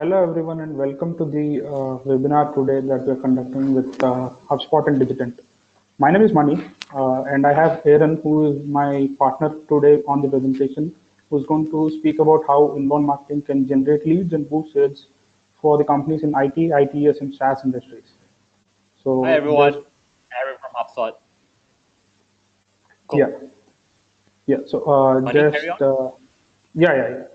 Hello everyone and welcome to the webinar today that we are conducting with HubSpot and Digitant. My name is Mani and I have Aaron, who is my partner today on the presentation, who's going to speak about how inbound marketing can generate leads and boost sales for the companies in IT, ITES and SaaS industries. Hi So everyone, Aaron from HubSpot. yeah, yeah. So Money, carry on. yeah.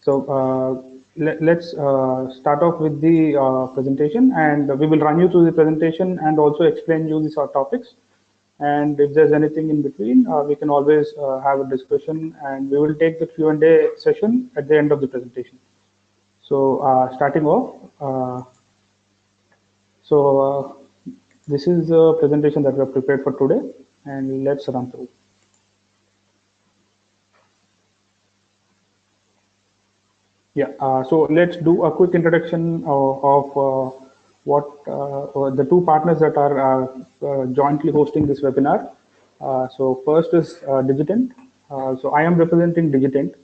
So let's start off with the presentation, and we will run you through the presentation and also explain you these topics. And if there's anything in between, we can always have a discussion, and we will take the Q&A session at the end of the presentation. So starting off, this is the presentation that we have prepared for today, and let's run through. Yeah, so let's do a quick introduction of what the two partners that are jointly hosting this webinar. So first is Digitant. So I am representing Digitant,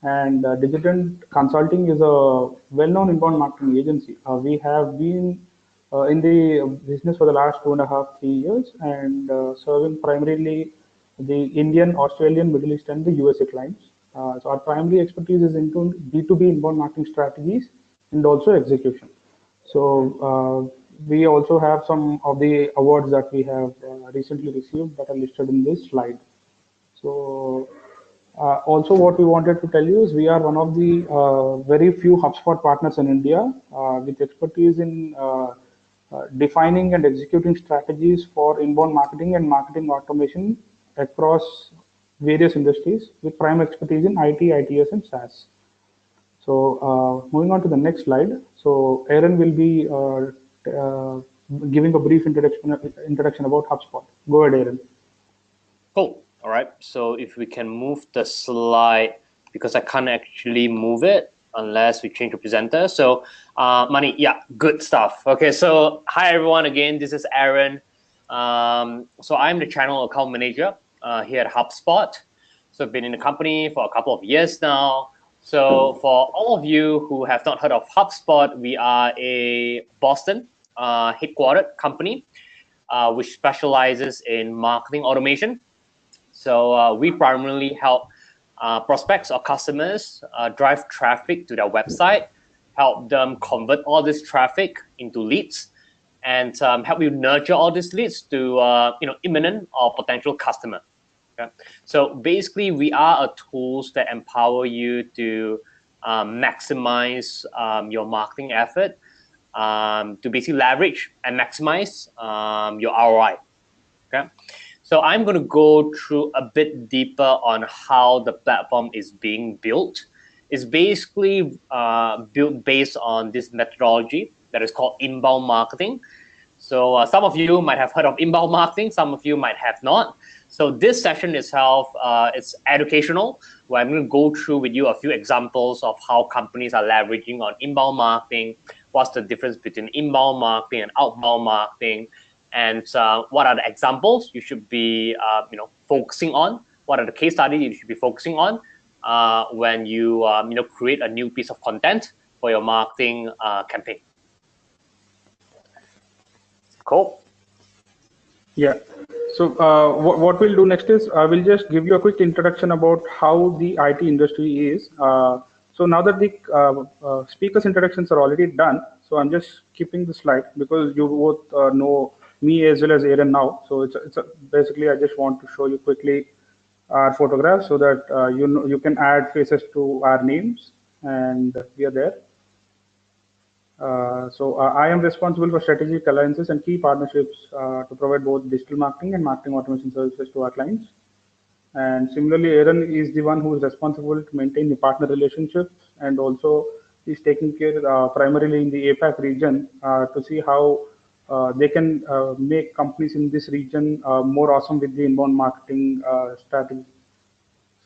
and Digitant Consulting is a well-known inbound marketing agency. We have been in the business for the last 2.5, 3 years, and serving primarily the Indian, Australian, Middle East, and the USA clients. So our primary expertise is into B2B inbound marketing strategies and also execution. So we also have some of the awards that we have recently received that are listed in this slide. So also what we wanted to tell you is we are one of the very few HubSpot partners in India with expertise in defining and executing strategies for inbound marketing and marketing automation across various industries with prime expertise in IT, ITS, and SaaS. So moving on to the next slide. So Aaron will be giving a brief introduction about HubSpot. Go ahead, Aaron. Cool. All right. So if we can move the slide, because I can't actually move it unless we change the presenter. So Mani, yeah, good stuff. Okay. So hi everyone again. This is Aaron. So I'm the channel account manager here at HubSpot. So I've been in the company for a couple of years now. So for all of you who have not heard of HubSpot, we are a Boston headquartered company which specializes in marketing automation. So we primarily help prospects or customers drive traffic to their website, help them convert all this traffic into leads, and help you nurture all these leads to imminent or potential customer. Okay? So basically, we are a tools that empower you to maximize your marketing effort, to basically leverage and maximize your ROI. Okay, so I'm going to go through a bit deeper on how the platform is being built. It's basically built based on this methodology that is called inbound marketing. So some of you might have heard of inbound marketing, some of you might have not. So this session itself, it's educational, where I'm going to go through with you a few examples of how companies are leveraging on inbound marketing, what's the difference between inbound marketing and outbound marketing, and what are the examples you should be focusing on, what are the case studies you should be focusing on when you create a new piece of content for your marketing campaign. Cool. Yeah. So what we'll do next is I will just give you a quick introduction about how the IT industry is. So now that the speakers' introductions are already done, so I'm just skipping the slide because you both know me as well as Aaron now. So basically I just want to show you quickly our photographs so that you can add faces to our names, and we are there. I am responsible for strategic alliances and key partnerships to provide both digital marketing and marketing automation services to our clients. And similarly, Aaron is the one who is responsible to maintain the partner relationships, and also is taking care primarily in the APAC region to see how they can make companies in this region more awesome with the inbound marketing strategy.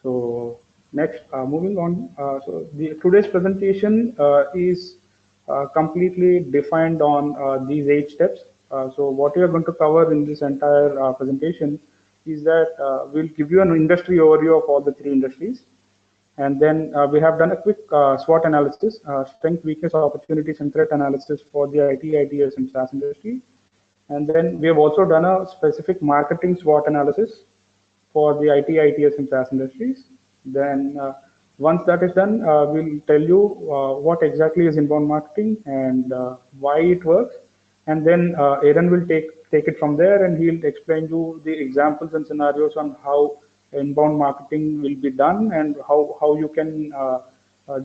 So next, moving on. Today's presentation is completely defined on these 8 steps. So what we are going to cover in this entire presentation is that we'll give you an industry overview of all the 3 industries, And then we have done a quick SWOT analysis, strength, weakness, opportunities, and threat analysis for the IT, ITS, and SaaS industry. And then we have also done a specific marketing SWOT analysis for the IT, ITS, and SaaS industries. Then once that is done, we'll tell you what exactly is inbound marketing and why it works. And then Aaron will take it from there, and he'll explain you the examples and scenarios on how inbound marketing will be done and how you can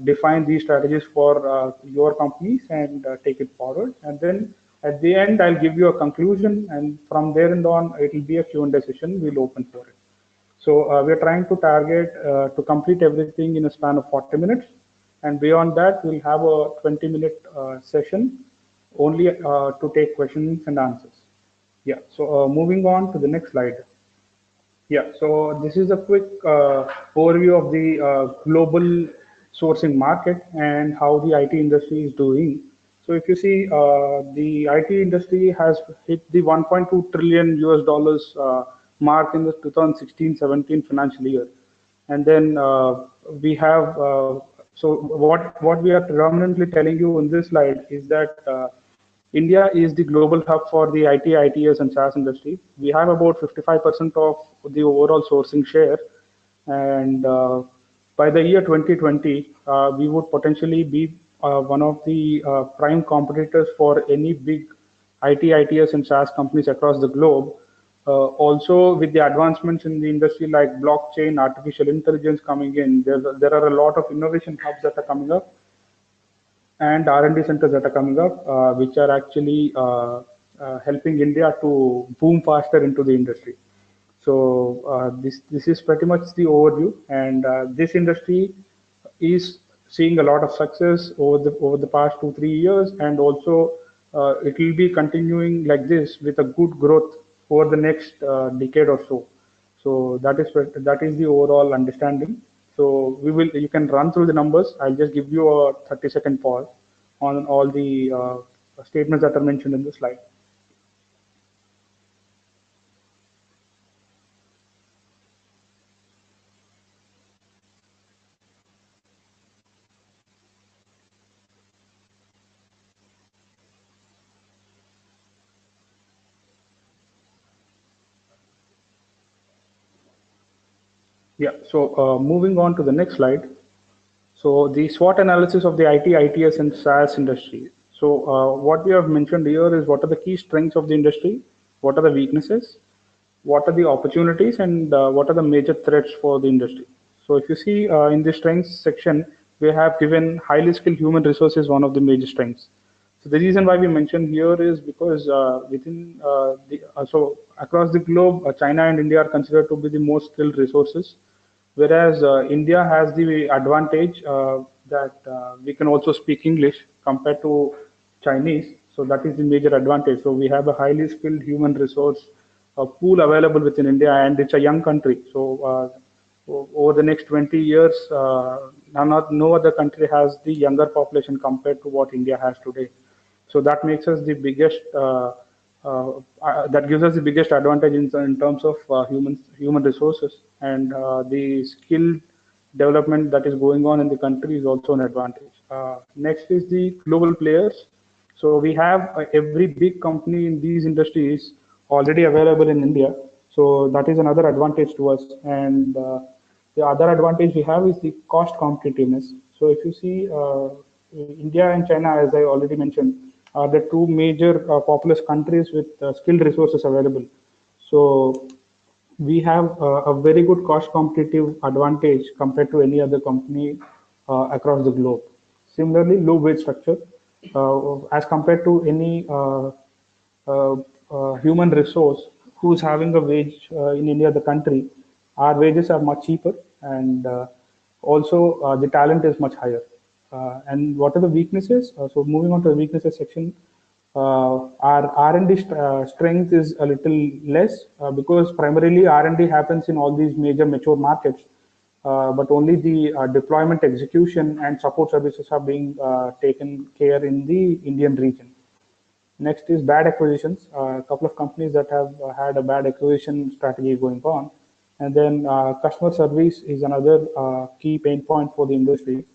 define these strategies for your companies and take it forward. And then at the end, I'll give you a conclusion, and from there and on, it will be a Q&A session. We'll open for it. So we're trying to target to complete everything in a span of 40 minutes. And beyond that, we'll have a 20-minute session only to take questions and answers. Yeah, so moving on to the next slide. Yeah, so this is a quick overview of the global sourcing market and how the IT industry is doing. So if you see, the IT industry has hit the 1.2 trillion US dollars mark in the 2016-17 financial year. And then we have, so what we are predominantly telling you in this slide is that India is the global hub for the IT, ITS, and SaaS industry. We have about 55% of the overall sourcing share, and by the year 2020, we would potentially be one of the prime competitors for any big IT, ITS, and SaaS companies across the globe. Also, with the advancements in the industry like blockchain, artificial intelligence coming in, there are a lot of innovation hubs that are coming up and R&D centers that are coming up, which are actually helping India to boom faster into the industry. So this is pretty much the overview, and this industry is seeing a lot of success over the past 2 3 years, and also it will be continuing like this with a good growth over the next decade or so. So that is the overall understanding. So you can run through the numbers. I'll just give you a 30-second pause on all the statements that are mentioned in the slide. Yeah, so moving on to the next slide. So the SWOT analysis of the IT, ITS, and SaaS industry. So what we have mentioned here is what are the key strengths of the industry, what are the weaknesses, what are the opportunities, and what are the major threats for the industry. So if you see in the strengths section, we have given highly skilled human resources one of the major strengths. So the reason why we mentioned here is because so across the globe, China and India are considered to be the most skilled resources, whereas India has the advantage that we can also speak English compared to Chinese. So that is the major advantage. So we have a highly skilled human resource pool available within India, and it's a young country. So over the next 20 years, no other country has the younger population compared to what India has today. So that makes us the biggest. That gives us the biggest advantage in terms of human resources, and the skill development that is going on in the country is also an advantage. Next is the global players. So we have every big company in these industries already available in India. So that is another advantage to us. And the other advantage we have is the cost competitiveness. So if you see, India and China, as I already mentioned, are the two major populous countries with skilled resources available. So we have a very good cost competitive advantage compared to any other company across the globe. Similarly, low wage structure as compared to any human resource who's having a wage in any other country. Our wages are much cheaper, and also the talent is much higher. And what are the weaknesses? So moving on to the weaknesses section, our R&D strength is a little less because primarily R&D happens in all these major mature markets, but only the deployment, execution, and support services are being taken care in the Indian region. Next is bad acquisitions. A couple of companies that have had a bad acquisition strategy going on. And then customer service is another key pain point for the industry.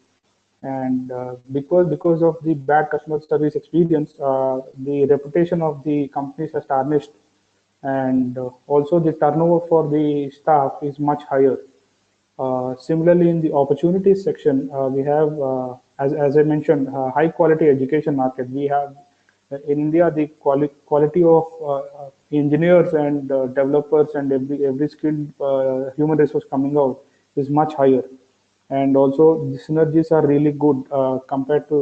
And because of the bad customer service experience, the reputation of the companies has tarnished, and also the turnover for the staff is much higher. Similarly, in the opportunities section, we have, as I mentioned, high quality education market. We have in India the quality of engineers and developers and every skilled human resource coming out is much higher, and also the synergies are really good compared to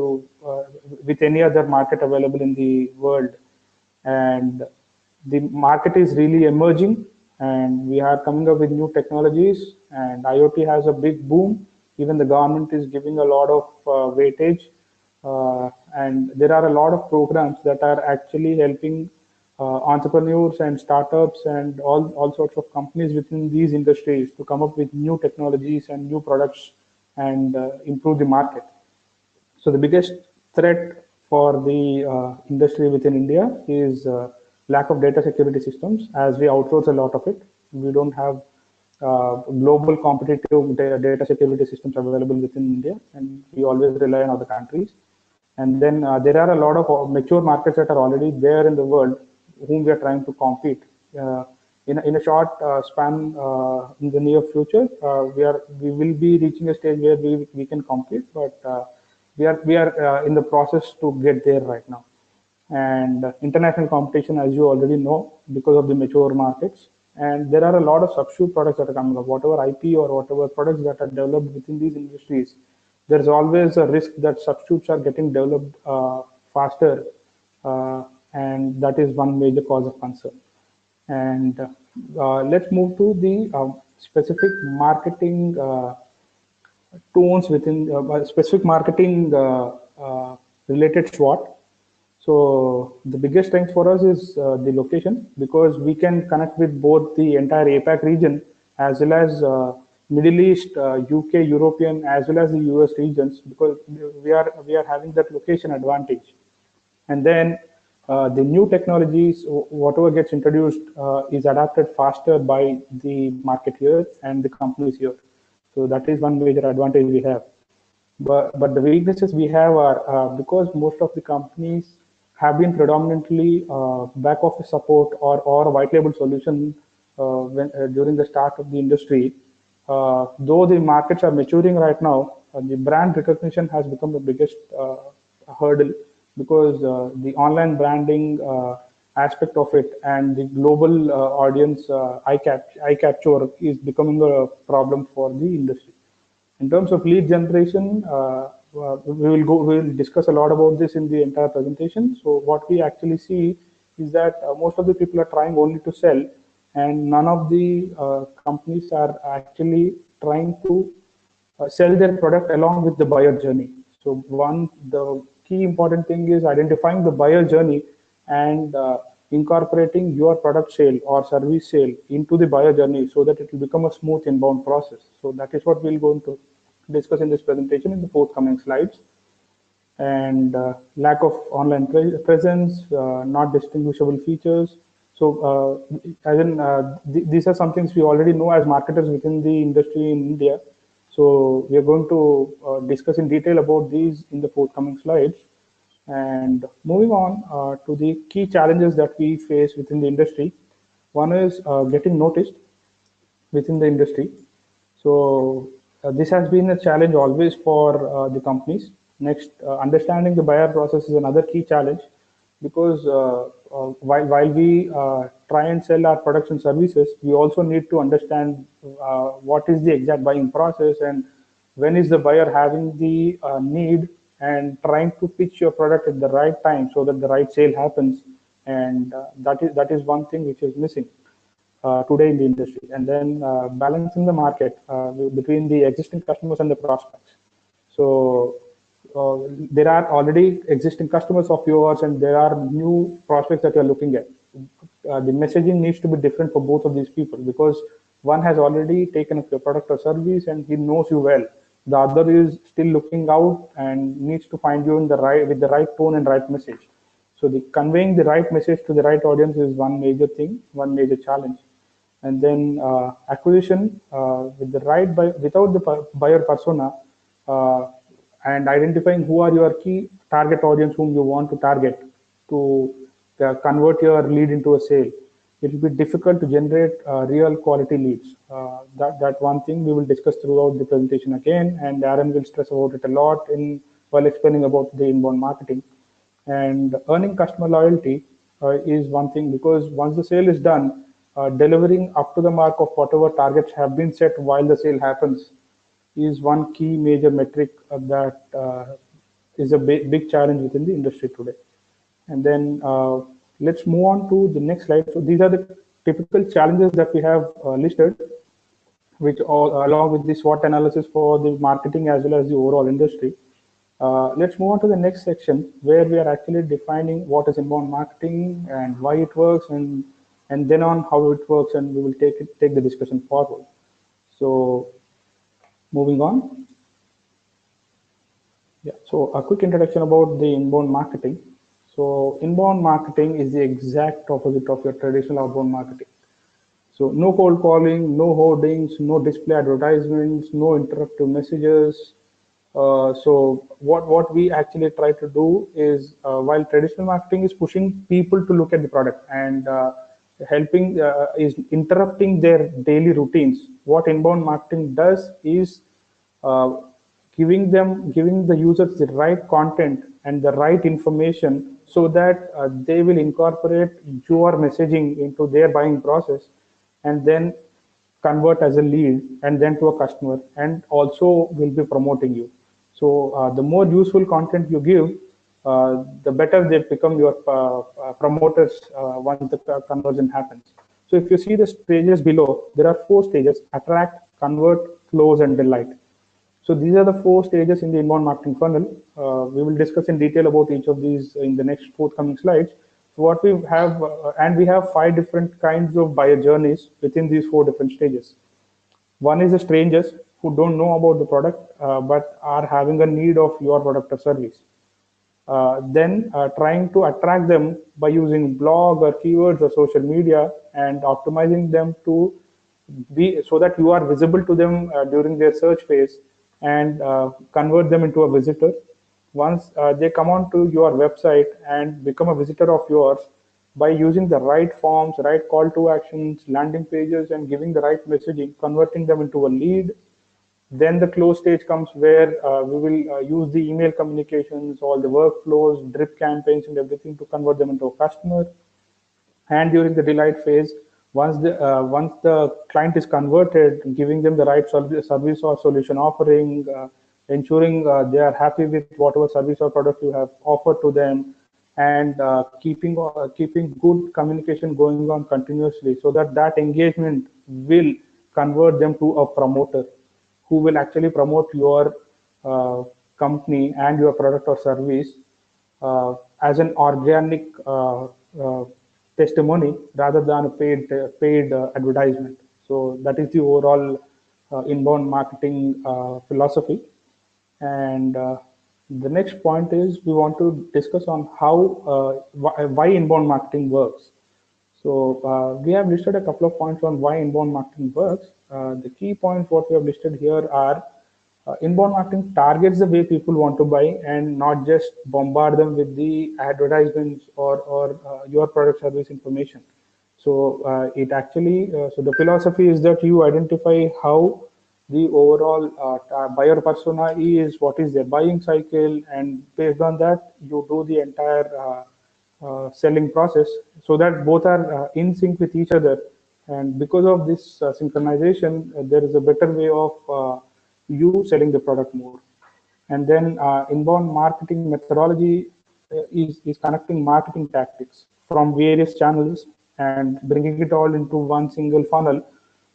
with any other market available in the world. And the market is really emerging, and we are coming up with new technologies, and IoT has a big boom. Even the government is giving a lot of weightage, and there are a lot of programs that are actually helping entrepreneurs and startups and all sorts of companies within these industries to come up with new technologies and new products and improve the market. So the biggest threat for the industry within India is lack of data security systems, as we outsource a lot of it. We don't have global competitive data security systems available within India, and we always rely on other countries. And then there are a lot of mature markets that are already there in the world, whom we are trying to compete. In a short span in the near future, we will be reaching a stage where we can compete, but we are in the process to get there right now. And international competition, as you already know, because of the mature markets. And there are a lot of substitute products that are coming up. Whatever IP or whatever products that are developed within these industries, there's always a risk that substitutes are getting developed faster, and that is one major cause of concern. And let's move to the specific marketing tones within specific marketing related SWOT. So the biggest strength for us is the location, because we can connect with both the entire APAC region as well as Middle East, UK, European, as well as the US regions, because we are having that location advantage. And then the new technologies, whatever gets introduced, is adapted faster by the market here and the companies here. So that is one major advantage we have. But the weaknesses we have are because most of the companies have been predominantly back office support or a white label solution during the start of the industry. Though the markets are maturing right now, the brand recognition has become the biggest hurdle, because the online branding aspect of it and the global audience eye capture is becoming a problem for the industry. In terms of lead generation, we will discuss a lot about this in the entire presentation. So what we actually see is that most of the people are trying only to sell, and none of the companies are actually trying to sell their product along with the buyer journey. So the key important thing is identifying the buyer journey and incorporating your product sale or service sale into the buyer journey, so that it will become a smooth inbound process. So that is what we'll go into discuss in this presentation in the forthcoming slides. And lack of online presence, not distinguishable features. So as in these are some things we already know as marketers within the industry in India. So we are going to discuss in detail about these in the forthcoming slides. And moving on to the key challenges that we face within the industry. One is getting noticed within the industry. So this has been a challenge always for the companies. Next, understanding the buyer process is another key challenge, because while we try and sell our products and services, we also need to understand what is the exact buying process, and when is the buyer having the need, and trying to pitch your product at the right time so that the right sale happens. And that is one thing which is missing today in the industry. And then balancing the market between the existing customers and the prospects. So there are already existing customers of yours, and there are new prospects that you're looking at. The messaging needs to be different for both of these people, because one has already taken up your product or service and he knows you well. The other is still looking out and needs to find you in the right with the right tone and right message. So the conveying the right message to the right audience is one major thing, one major challenge. and then acquisition with the right without the buyer persona, uh, and identifying who are your key target audience whom you want to target to convert your lead into a sale. It will be difficult to generate real quality leads. That one thing we will discuss throughout the presentation again, and Aaron will stress about it a lot in while explaining about the inbound marketing. And earning customer loyalty is one thing, because once the sale is done, delivering up to the mark of whatever targets have been set while the sale happens is one key major metric that is a big challenge within the industry today. And then let's move on to the next slide. So these are the typical challenges that we have listed, which all, along with the SWOT analysis for the marketing as well as the overall industry. Let's move on to the next section where we are actually defining what is inbound marketing and why it works, and then on how it works, and we will take the discussion forward. So moving on. Yeah, so a quick introduction about the inbound marketing. So inbound marketing is the exact opposite of your traditional outbound marketing. So no cold calling, no hoardings, no display advertisements, no interruptive messages. So what we actually try to do is, while traditional marketing is pushing people to look at the product and helping is interrupting their daily routines, what inbound marketing does is uh, giving the users the right content and the right information so that they will incorporate your messaging into their buying process, and then convert as a lead and then to a customer, and also will be promoting you. So the more useful content you give, the better they become your promoters once the conversion happens. So if you see the stages below, there are 4 stages: attract, convert, close, and delight. So these are the 4 stages in the inbound marketing funnel. We will discuss in detail about each of these in the next forthcoming slides. So what we have, and we have 5 different kinds of buyer journeys within these 4 different stages. One is the strangers who don't know about the product, but are having a need of your product or service. Then trying to attract them by using blog or keywords or social media and optimizing them to be so that you are visible to them during their search phase, and convert them into a visitor. Once they come on to your website and become a visitor of yours, by using the right forms, right call to actions, landing pages, and giving the right messaging, converting them into a lead. Then the close stage comes where we will use the email communications, all the workflows, drip campaigns, and everything to convert them into a customer. And during the delight phase, once the client is converted, giving them the right service or solution offering, ensuring they are happy with whatever service or product you have offered to them, and keeping good communication going on continuously, so that that engagement will convert them to a promoter who will actually promote your company and your product or service as an organic testimony rather than a paid advertisement. So that is the overall inbound marketing philosophy. And the next point is we want to discuss on how why inbound marketing works. So we have listed a couple of points on why inbound marketing works. The key points what we have listed here are inbound marketing targets the way people want to buy and not just bombard them with the advertisements or your product service information. So it actually, so the philosophy is that you identify how the overall buyer persona is, what is their buying cycle, and based on that, you do the entire selling process so that both are in sync with each other. And because of this synchronization, there is a better way of you selling the product more. And then inbound marketing methodology is connecting marketing tactics from various channels and bringing it all into one single funnel,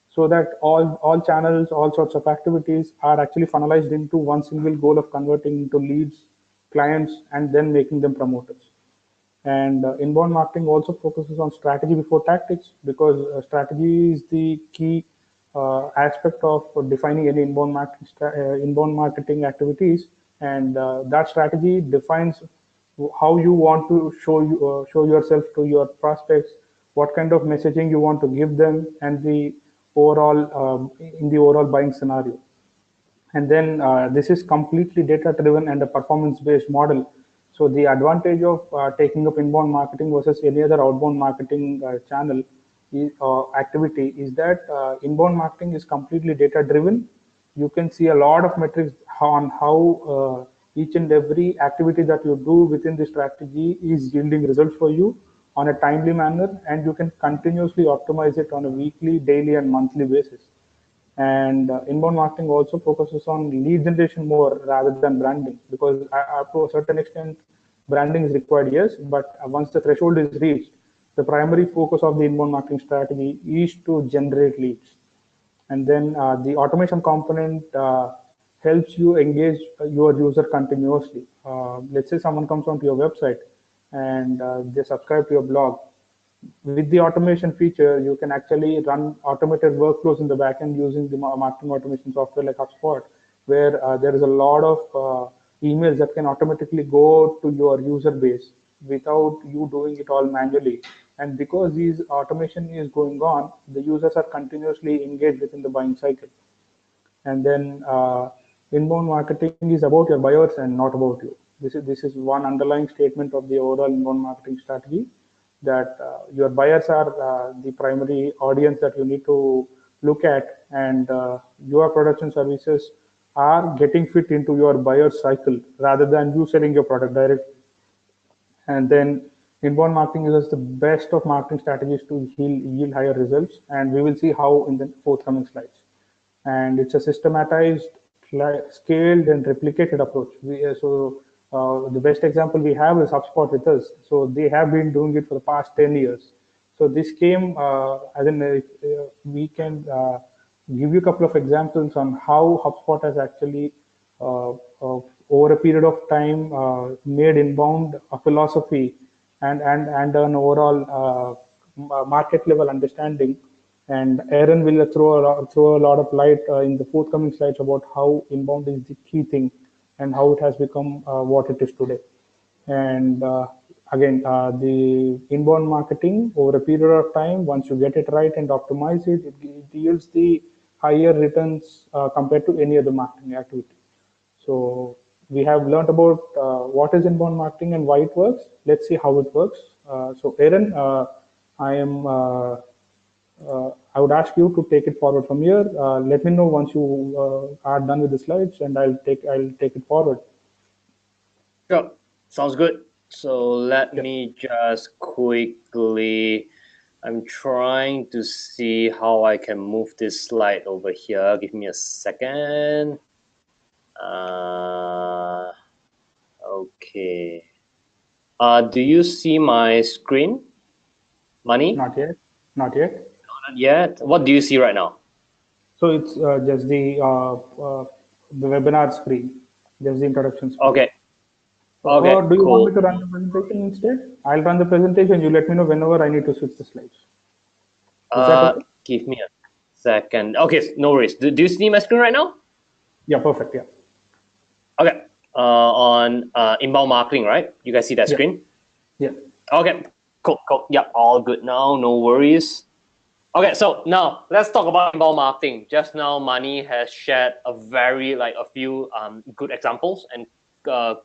so that all channels, all sorts of activities are actually funnelized into one single goal of converting into leads, clients, and then making them promoters. And inbound marketing also focuses on strategy before tactics, because strategy is the key aspect of defining any inbound marketing activities. And that strategy defines how you want to show yourself to your prospects, what kind of messaging you want to give them, and the overall in the overall buying scenario. And then this is completely data driven and a performance based model. So the advantage of taking up inbound marketing versus any other outbound marketing channel activity is that inbound marketing is completely data driven. You can see a lot of metrics on how each and every activity that you do within the strategy is yielding results for you on a timely manner, and you can continuously optimize it on a weekly, daily, and monthly basis. And inbound marketing also focuses on lead generation more rather than branding, because up to a certain extent, branding is required, yes, but once the threshold is reached, the primary focus of the inbound marketing strategy is to generate leads. And then the automation component helps you engage your user continuously. Let's say someone comes onto your website and they subscribe to your blog. With the automation feature, you can actually run automated workflows in the backend using the marketing automation software like HubSpot, where there is a lot of emails that can automatically go to your user base without you doing it all manually. And because these automation is going on, the users are continuously engaged within the buying cycle. And then inbound marketing is about your buyers and not about you. This is one underlying statement of the overall inbound marketing strategy, that your buyers are the primary audience that you need to look at, and your products and services are getting fit into your buyer cycle rather than you selling your product directly. And then inbound marketing is the best of marketing strategies to yield higher results, and we will see how in the forthcoming slides. And it's a systematized, scaled, and replicated approach. The best example we have is HubSpot with us. So they have been doing it for the past 10 years. So this came as in we can give you a couple of examples on how HubSpot has actually over a period of time made inbound a philosophy and an overall market level understanding. And Aaron will throw a lot of light in the forthcoming slides about how inbound is the key thing and how it has become what it is today. And again, the inbound marketing over a period of time, once you get it right and optimize it, it yields the higher returns compared to any other marketing activity. So we have learned about what is inbound marketing and why it works. Let's see how it works. So Aaron, I would ask you to take it forward from here. Let me know once you are done with the slides, and I'll take it forward. Sure, sounds good. So let me just quickly, I'm trying to see how I can move this slide over here. Give me a second. Okay. Do you see my screen, Money? Not yet. Not yet. Not yet. What do you see right now? So it's just the webinar screen, just the introduction screen. Okay. Okay, or do you cool. want me to run the presentation instead? I'll run the presentation. You let me know whenever I need to switch the slides. Is that okay? Give me a second. Okay, no worries. Do you see my screen right now? Yeah, perfect. Yeah. Okay. On inbound marketing, right? You guys see that screen? Yeah. Okay. Cool. Yeah, all good now. No worries. Okay, so now let's talk about inbound marketing. Just now, Mani has shared a few good examples and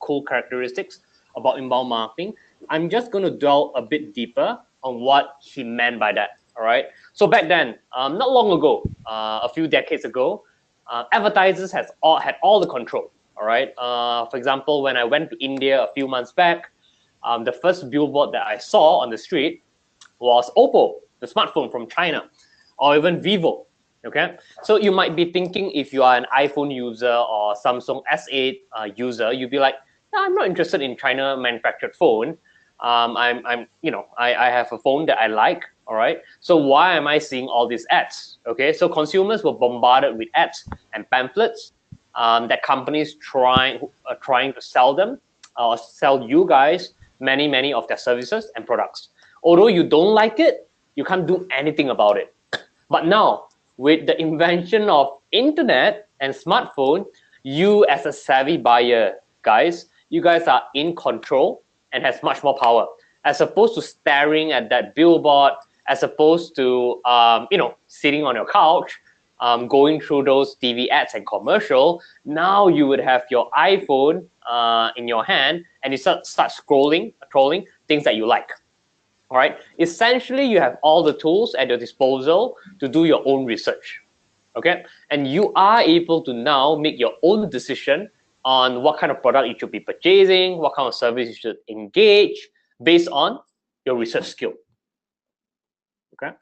cool characteristics about inbound marketing. I'm just going to delve a bit deeper on what he meant by that. All right. So back then, not long ago, a few decades ago, advertisers had all the control. All right. For example, when I went to India a few months back, the first billboard that I saw on the street was Oppo, the smartphone from China, or even Vivo. Okay, so you might be thinking, if you are an iPhone user or Samsung S8 user, you'd be like, no, I'm not interested in China manufactured phone. I have a phone that I like. All right, so why am I seeing all these ads? Okay, so consumers were bombarded with ads and pamphlets that companies trying to sell them or sell you guys many of their services and products. Although you don't like it, you can't do anything about it. But now, with the invention of internet and smartphone, you as a savvy buyer, guys, you guys are in control and has much more power, as opposed to staring at that billboard as opposed to sitting on your couch, going through those TV ads and commercial. Now you would have your iPhone in your hand, and you start scrolling things that you like. All right. Essentially, you have all the tools at your disposal to do your own research. Okay, and you are able to now make your own decision on what kind of product you should be purchasing, what kind of service you should engage based on your research skill. Okay.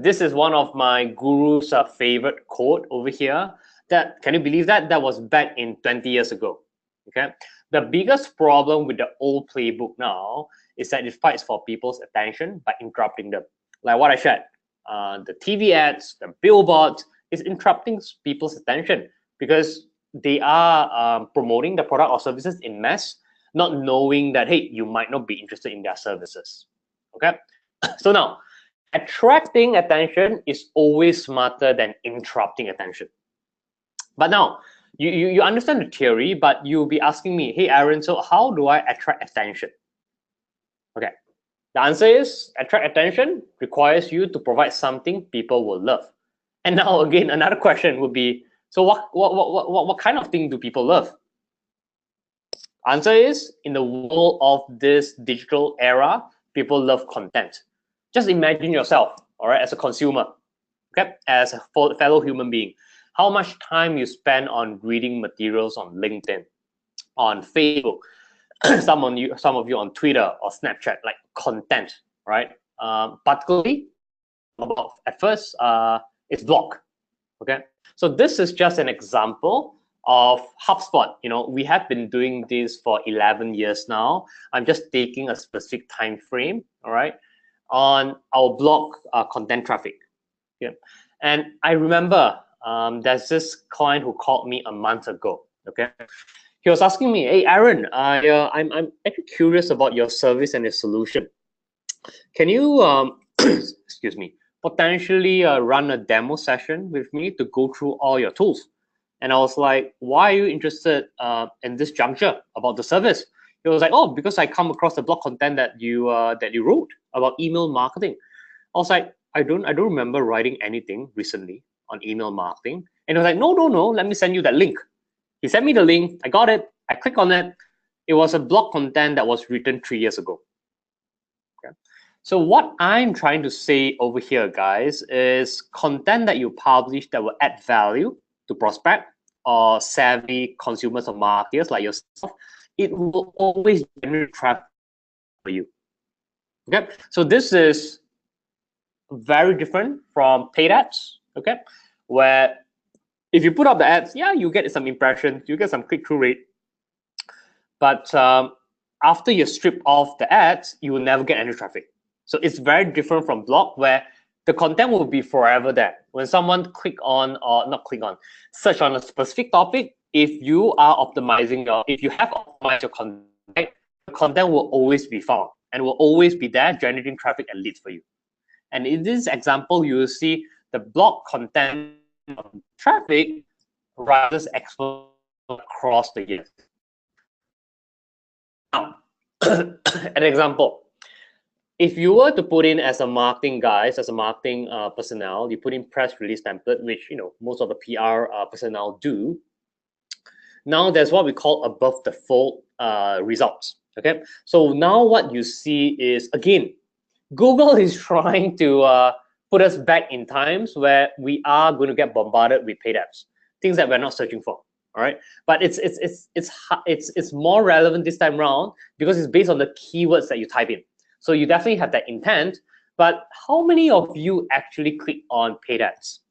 This is one of my guru's favorite quote over here. That, can you believe that? That was back in 20 years ago. Okay. The biggest problem with the old playbook now is that it fights for people's attention by interrupting them. Like what I shared, the TV ads, the billboards is interrupting people's attention because they are promoting the product or services in mass, not knowing that, hey, you might not be interested in their services. Okay. So now, attracting attention is always smarter than interrupting attention. But now, you understand the theory, but you'll be asking me, hey, Aaron, so how do I attract attention? Okay, the answer is attract attention requires you to provide something people will love. And now again, another question would be, so what kind of thing do people love? Answer is, in the world of this digital era, people love content. Just imagine yourself, all right, as a consumer, okay, as a fellow human being, how much time you spend on reading materials on LinkedIn, on Facebook, some of you on Twitter or Snapchat, like content, right? Particularly, at first, it's blog, okay? So this is just an example of HubSpot. We have been doing this for 11 years now. I'm just taking a specific time frame, all right, on our blog content traffic. Yeah. And I remember there's this client who called me a month ago. Okay, he was asking me, hey Aaron, I'm actually curious about your service and your solution. Can you excuse me, potentially run a demo session with me to go through all your tools? And I was like, why are you interested in this juncture about the service? He was like, oh, because I come across the blog content that you wrote about email marketing. I was like, I don't remember writing anything recently on email marketing. And he was like, no, let me send you that link. He sent me the link. I got it. I clicked on it. It was a blog content that was written 3 years ago. Okay. So what I'm trying to say over here, guys, is content that you publish that will add value to prospect or savvy consumers or marketers like yourself, it will always generate traffic for you. Okay, so this is very different from paid ads. Okay, where if you put up the ads, yeah, you get some impressions, you get some click-through rate, but after you strip off the ads, you will never get any traffic. So it's very different from blog, where the content will be forever there. When someone search on a specific topic, if you are optimizing if you have optimized your content, the content will always be found and will always be there generating traffic and leads for you. And in this example, you will see the blog content traffic rises exponentially across the years. Now, an example. If you were to put in as a marketing personnel, you put in press release template, which most of the PR personnel do. Now there's what we call above the fold results. Okay, so now what you see is, again, Google is trying to put us back in times where we are going to get bombarded with paid ads, things that we're not searching for. All right, but it's more relevant this time around because it's based on the keywords that you type in. So you definitely have that intent, but how many of you actually click on paid ads?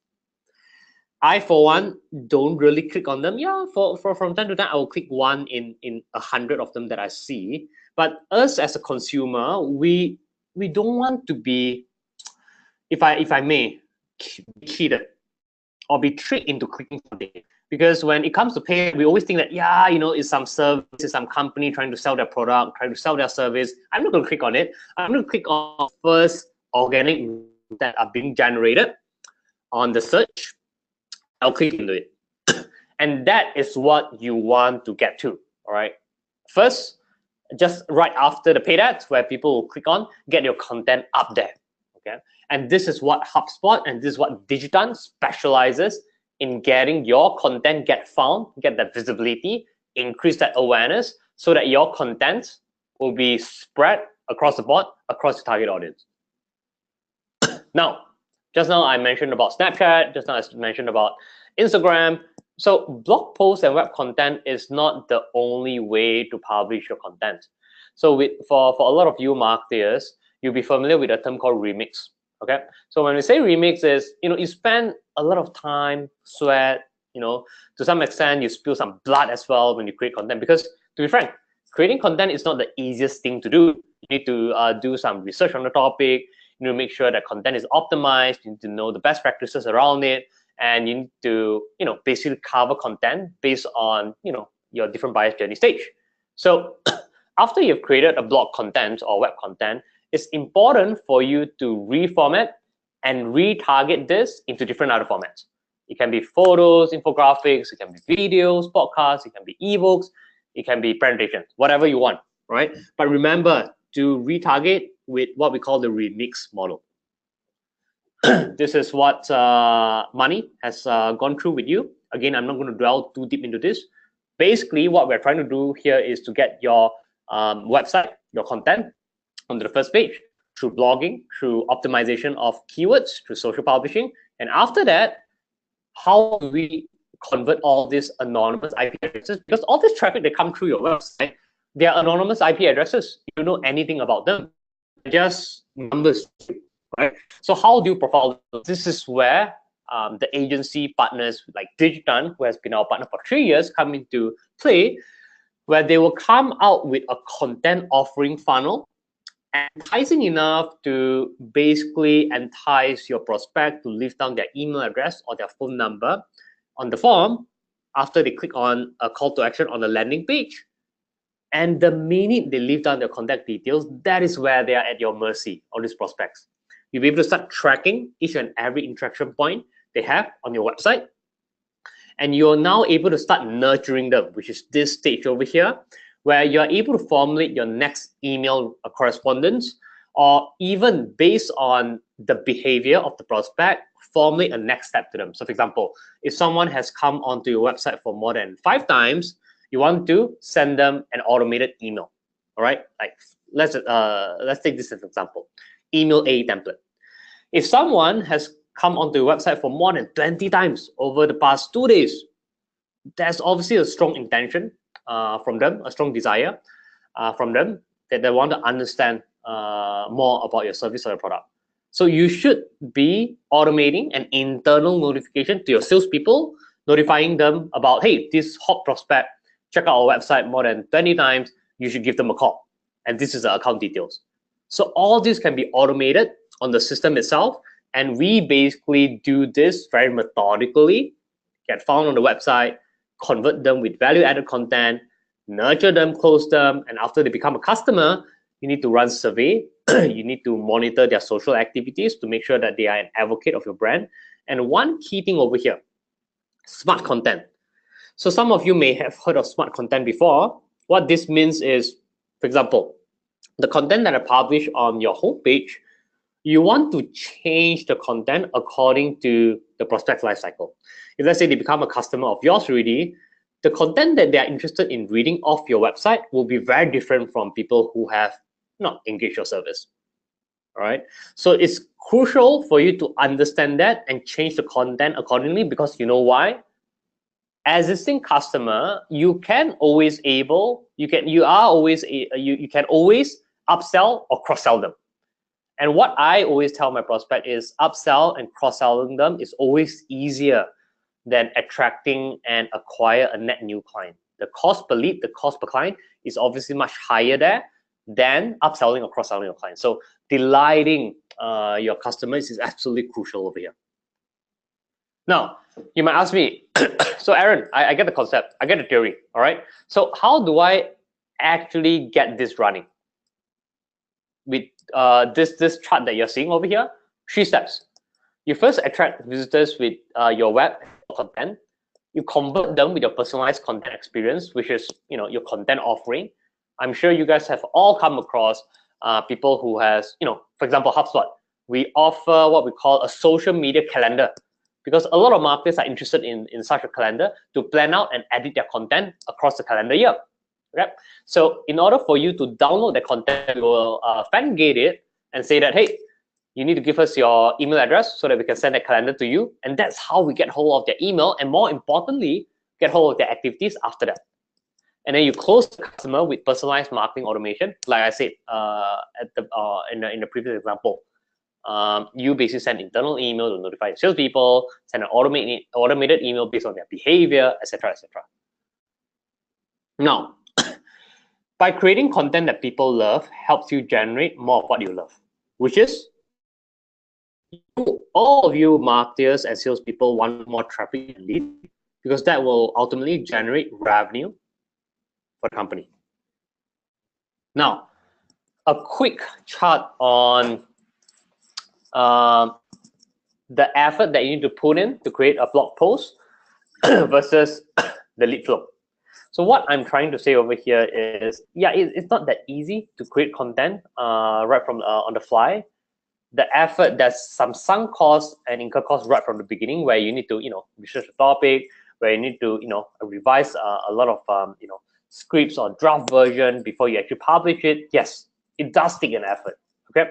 I, for one, don't really click on them. Yeah, from time to time, I will click one in 100 of them that I see. But us as a consumer, we don't want to be, if I may, cheated or be tricked into clicking something. Because when it comes to pay, we always think that, yeah, it's some service, it's some company trying to sell their product, trying to sell their service. I'm not going to click on it. I'm going to click on first organic that are being generated on the search. I'll click into it. And that is what you want to get to, all right? First, just right after the paid ads where people will click on, get your content up there. Okay, and this is what HubSpot and this is what Digitant specializes in getting your content get found, get that visibility, increase that awareness, so that your content will be spread across the board, across the target audience. Now, just now I mentioned about Snapchat, just now I mentioned about Instagram. So blog posts and web content is not the only way to publish your content. So for a lot of you marketers, you'll be familiar with a term called remix. Okay, so when we say remix is, you spend a lot of time, sweat, to some extent you spill some blood as well when you create content, because to be frank, creating content is not the easiest thing to do. You need to do some research on the topic. You need to make sure that content is optimized. You need to know the best practices around it, and you need to basically cover content based on your different buyer's journey stage. So after you've created a blog content or web content, it's important for you to reformat and retarget this into different other formats. It can be photos, infographics, it can be videos, podcasts, it can be ebooks, it can be presentations, whatever you want, right? But remember to retarget with what we call the remix model. This is what Money has gone through with you. Again, I'm not going to dwell too deep into this. Basically, what we're trying to do here is to get your website, your content onto the first page through blogging, through optimization of keywords, through social publishing. And after that, how do we convert all these anonymous IP addresses? Because all this traffic that come through your website, they are anonymous IP addresses. You don't know anything about them. They're just numbers, right? So how do you profile them? This is where the agency partners like Digitant, who has been our partner for 3 years, come into play, where they will come out with a content offering funnel, enticing enough to basically entice your prospect to leave down their email address or their phone number on the form after they click on a call to action on the landing page. And the minute they leave down their contact details, that is where they are at your mercy, all these prospects. You'll be able to start tracking each and every interaction point they have on your website. And you're now able to start nurturing them, which is this stage over here, where you're able to formulate your next email correspondence, or even based on the behavior of the prospect, formulate a next step to them. So for example, if someone has come onto your website for more than 5 times, you want to send them an automated email. All right, like let's take this as an example. Email A template. If someone has come onto your website for more than 20 times over the past 2 days, there's obviously a strong intention from them, a strong desire from them that they want to understand more about your service or your product. So you should be automating an internal notification to your salespeople, notifying them about, hey, this hot prospect check out our website more than 20 times, you should give them a call. And this is the account details. So all this can be automated on the system itself. And we basically do this very methodically, get found on the website, convert them with value-added content, nurture them, close them, and after they become a customer, you need to run survey, you need to monitor their social activities to make sure that they are an advocate of your brand. And one key thing over here, smart content. So some of you may have heard of smart content before. What this means is, for example, the content that I publish on your homepage, you want to change the content according to the prospect lifecycle. If let's say they become a customer of yours already, the content that they are interested in reading off your website will be very different from people who have not engaged your service. All right. So it's crucial for you to understand that and change the content accordingly, because you know why? As existing customer, you can always upsell or cross-sell them. And what I always tell my prospect is upsell and cross-selling them is always easier than attracting and acquire a net new client. The cost per lead, the cost per client is obviously much higher there than upselling or cross-selling your client. So delighting your customers is absolutely crucial over here. Now, you might ask me, so Aaron, I get the concept, I get the theory, all right? So how do I actually get this running? With this chart that you're seeing over here, 3 steps. You first attract visitors with your web content. You convert them with your personalized content experience, which is your content offering. I'm sure you guys have all come across people who has, for example, HubSpot. we offer what we call a social media calendar, because a lot of marketers are interested in such a calendar to plan out and edit their content across the calendar year. Okay? So in order for you to download the content, we will fan gate it and say that, hey, you need to give us your email address so that we can send that calendar to you. And that's how we get hold of their email, and more importantly, get hold of their activities after that. And then you close the customer with personalized marketing automation, like I said in the previous example. You basically send internal email to notify salespeople, send an automated email based on their behavior, etc., etc. Now, by creating content that people love helps you generate more of what you love, which is all of you marketers and salespeople want more traffic and lead, because that will ultimately generate revenue for the company. Now, a quick chart on the effort that you need to put in to create a blog post versus the lead flow. So what I'm trying to say over here is, yeah, it's not that easy to create content right from on the fly. The effort, there's some sunk costs and incur costs right from the beginning, where you need to, research the topic, where you need to, revise a lot of, scripts or draft version before you actually publish it. Yes, it does take an effort, okay?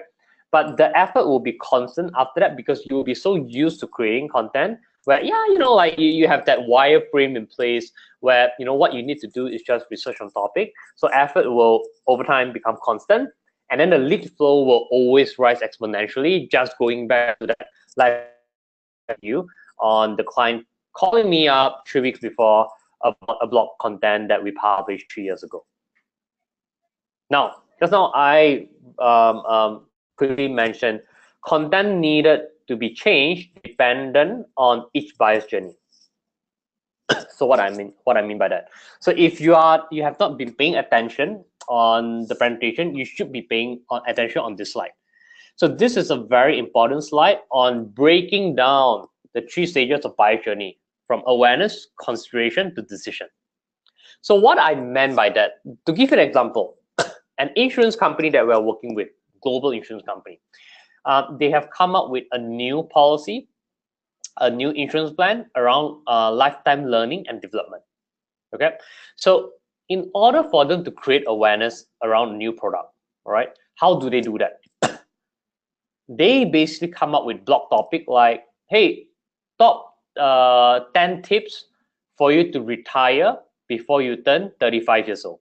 But the effort will be constant after that, because you will be so used to creating content where, yeah, like you have that wireframe in place where, what you need to do is just research on topic. So effort will over time become constant. And then the lead flow will always rise exponentially, just going back to that live view on the client calling me up 3 weeks before about a blog content that we published 3 years ago. Now, just now I quickly mentioned content needed to be changed dependent on each buyer's journey. So what I mean by that. So if you have not been paying attention on the presentation, you should be paying attention on this slide. So this is a very important slide on breaking down the 3 stages of buyer journey, from awareness, consideration to decision. So what I meant by that, to give you an example, an insurance company that we're working with, global insurance company, they have come up with a new policy, a new insurance plan around lifetime learning and development. Okay, so in order for them to create awareness around a new product, all right, how do they do that? They basically come up with blog topic like, hey, top 10 tips for you to retire before you turn 35 years old.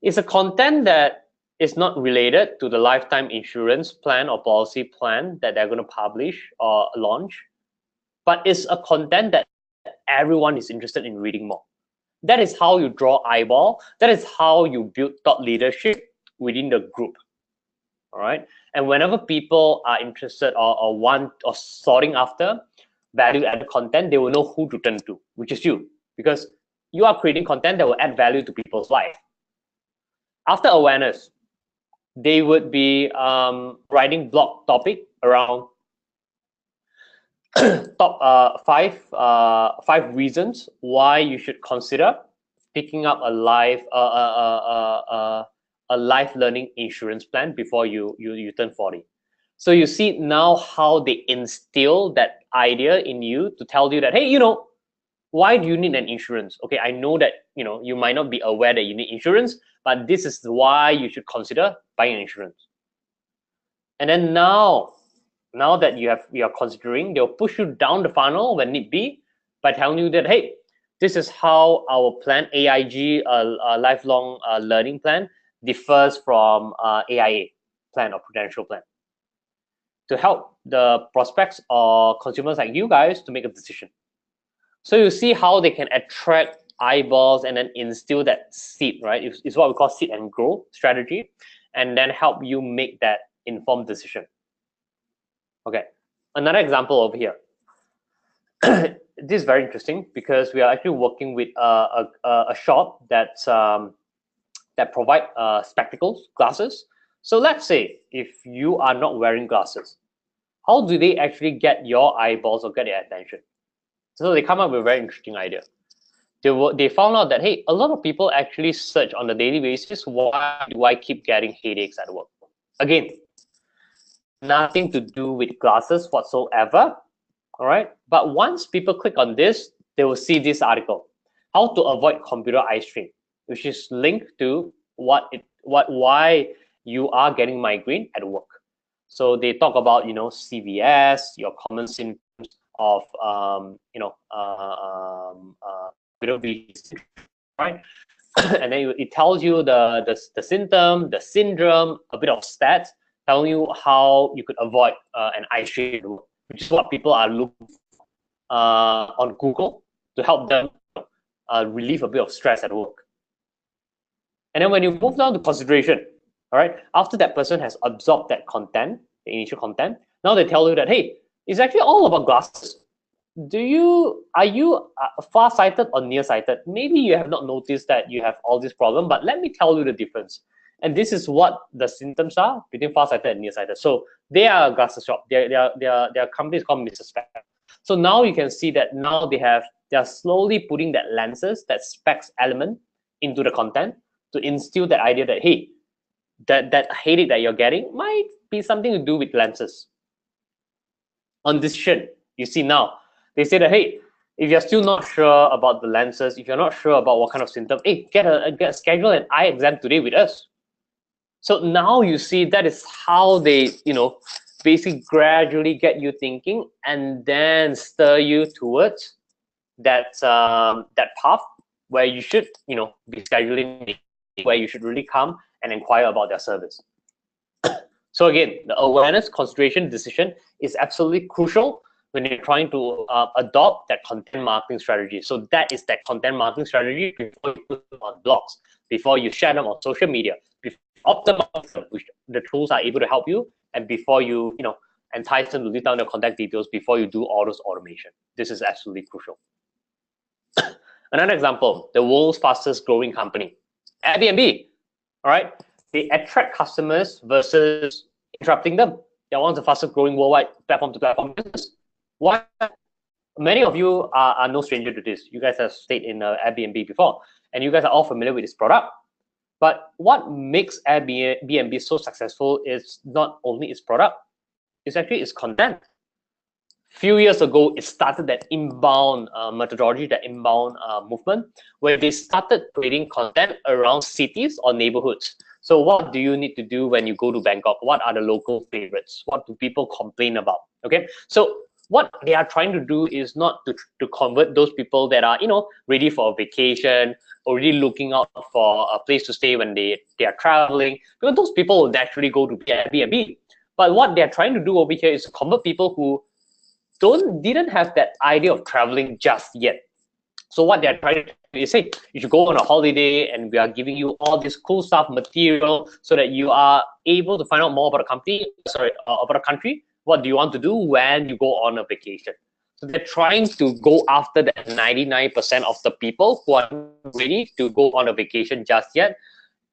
It's a content that is not related to the lifetime insurance plan or policy plan that they're going to publish or launch, but it's a content that everyone is interested in reading more. That is how you draw eyeball. That is how you build thought leadership within the group. All right. And whenever people are interested or want or sorting after value-added content, they will know who to turn to, which is you, because you are creating content that will add value to people's life. After awareness, they would be writing blog topic around top five reasons why you should consider picking up a life learning insurance plan before you turn 40. So you see now how they instill that idea in you to tell you that, hey, why do you need an insurance? Okay, I know that you might not be aware that you need insurance, but this is why you should consider buying an insurance. And then now that you are considering, they'll push you down the funnel when need be by telling you that, hey, this is how our plan, AIG, a lifelong learning plan, differs from AIA plan or Prudential plan, to help the prospects or consumers like you guys to make a decision. So you see how they can attract eyeballs and then instill that seed, right? It's what we call seed and grow strategy, and then help you make that informed decision. Okay, another example over here. This is very interesting because we are actually working with a shop that provide spectacles, glasses. So let's say if you are not wearing glasses, how do they actually get your eyeballs or get your attention? So they come up with a very interesting idea. They found out that, hey, a lot of people actually search on a daily basis, why do I keep getting headaches at work? Again, nothing to do with glasses whatsoever. All right, but once people click on this, they will see this article, how to avoid computer eye strain, which is linked to why you are getting migraine at work. So they talk about, you know, CVS, your common symptoms of computer vision, right? And then it tells you the symptom, the syndrome, a bit of stats, telling you how you could avoid an eye strain, which is what people are looking on Google to help them relieve a bit of stress at work. And then when you move down to consideration, all right, after that person has absorbed that content, the initial content, now they tell you that, hey, it's actually all about glasses. Are you far-sighted or nearsighted? Maybe you have not noticed that you have all this problem, but let me tell you the difference. And this is what the symptoms are between far-sighted and nearsighted. So they are a glasses shop. Their company is called Mr. Spec. So now you can see that now they are slowly putting that lenses, that specs element into the content to instill that idea that, hey, that headache that you're getting might be something to do with lenses. On decision, you see now, they say that, hey, if you're still not sure about the lenses, if you're not sure about what kind of symptom, hey, schedule an eye exam today with us. So now you see that is how they, you know, basically gradually get you thinking and then stir you towards that that path where you should, you know, be scheduling, where you should really come and inquire about their service. So again, the awareness, consideration, decision is absolutely crucial when you're trying to adopt that content marketing strategy. So that is that content marketing strategy before you put them on blogs, before you share them on social media, before you optimize them, which the tools are able to help you, and before you, you know, entice them to leave down their contact details before you do all those automation. This is absolutely crucial. Another example, the world's fastest growing company, Airbnb. All right, they attract customers versus interrupting them. They're one of the fastest growing worldwide platform to platform business. Why? Many of you are no stranger to this. You guys have stayed in Airbnb before, and you guys are all familiar with this product. But what makes Airbnb so successful is not only its product, it's actually its content. Few years ago, it started that inbound methodology, that inbound movement, where they started creating content around cities or neighborhoods. So what do you need to do when you go to Bangkok? What are the local favorites? What do people complain about? Okay, so what they are trying to do is not to convert those people that are, you know, ready for a vacation, already looking out for a place to stay when they are traveling, because those people will naturally go to Airbnb. But what they're trying to do over here is to convert people who didn't have that idea of traveling just yet. So what they're trying to do is say, you should go on a holiday and we are giving you all this cool stuff, material, so that you are able to find out more about a company, about a country. What do you want to do when you go on a vacation? So they're trying to go after that 99% of the people who are ready to go on a vacation just yet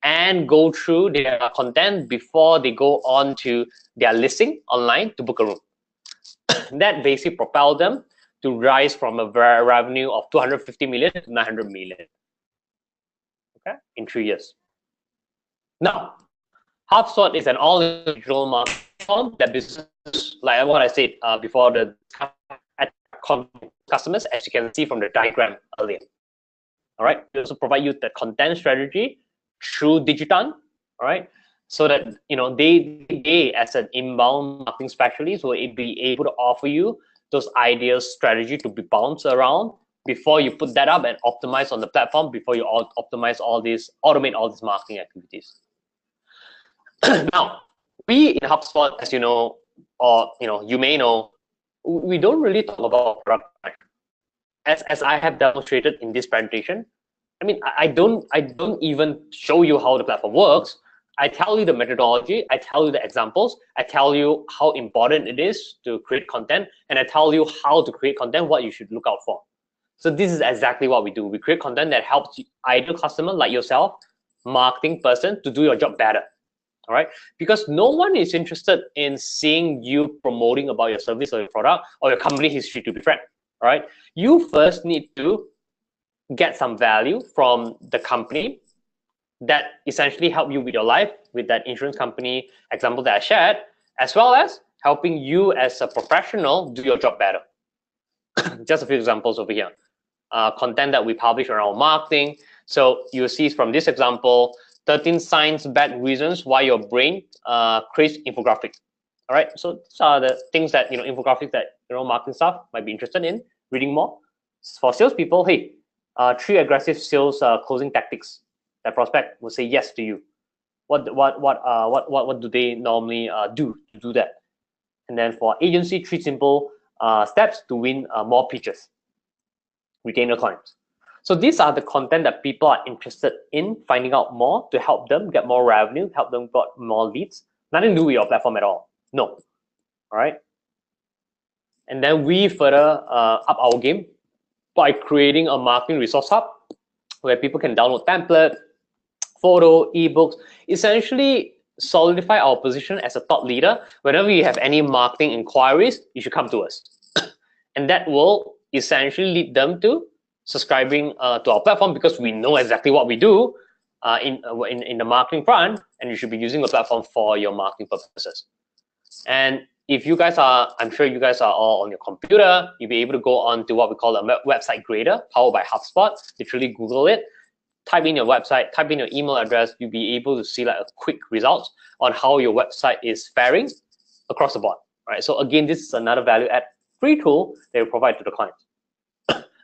and go through their content before they go on to their listing online to book a room. That basically propelled them to rise from a revenue of 250 million to 900 million, okay, in 3 years. Now, HubSpot is an all-digital marketing platform that businesses, like what I said before, the customers, as you can see from the diagram earlier. All right, they also provide you the content strategy through Digitant, all right, so that, you know, they as an inbound marketing specialist will be able to offer you those ideas, strategy to be bounced around before you put that up and optimize on the platform, before you automate all these marketing activities. Now, we in HubSpot, as you know, or you may know, we don't really talk about product. As I have demonstrated in this presentation, I mean, I don't even show you how the platform works. I tell you the methodology, I tell you the examples, I tell you how important it is to create content, and I tell you how to create content, what you should look out for. So this is exactly what we do. We create content that helps ideal customer like yourself, marketing person, to do your job better. All right, because no one is interested in seeing you promoting about your service or your product or your company history, to be frank. All right, you first need to get some value from the company that essentially help you with your life, with that insurance company example that I shared. as well as helping you as a professional do your job better. Just a few examples over here. Content that we publish around marketing. So you'll see from this example, 13 science-backed reasons why your brain creates infographic. All right, so these are the things that, infographics that, marketing staff might be interested in reading more. For salespeople, hey, 3 aggressive sales closing tactics that prospect will say yes to you. What do they normally do to do that? And then for agency, 3 simple steps to win more pitches, retain your clients. So these are the content that people are interested in finding out more to help them get more revenue, help them get more leads. Nothing to do with your platform at all. No. All right. And then we further up our game by creating a marketing resource hub where people can download template, photo, ebooks, essentially solidify our position as a thought leader. Whenever you have any marketing inquiries, you should come to us. And that will essentially lead them to subscribing to our platform, because we know exactly what we do in the marketing front, and you should be using the platform for your marketing purposes. And if you guys are, I'm sure you guys are all on your computer, you'll be able to go on to what we call a website grader powered by HubSpot. Literally Google it, type in your website, type in your email address, you'll be able to see like a quick results on how your website is faring across the board. Right. So again, this is another value add free tool that we provide to the clients.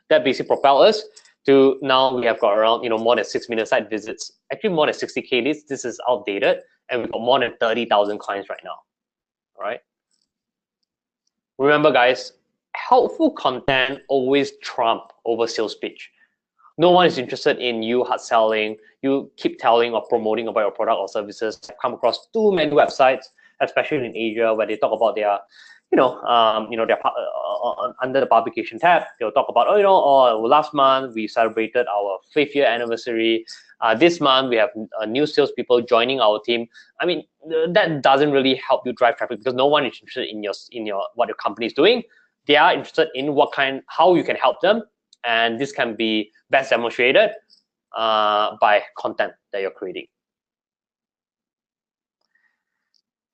That basically propel us to now we have got around more than 6 million site visits, actually more than 60K leads. This is outdated, and we've got more than 30,000 clients right now. All right. Remember, guys, helpful content always trump over sales pitch. No one is interested in you hard selling. You keep telling or promoting about your product or services. I've come across too many websites, especially in Asia, where they talk about their, their under the publication tab. They'll talk about, last month we celebrated our 5th year anniversary. This month we have new salespeople joining our team. I mean, that doesn't really help you drive traffic, because no one is interested in your what your company is doing. They are interested in how you can help them, and this can be best demonstrated by content that you're creating.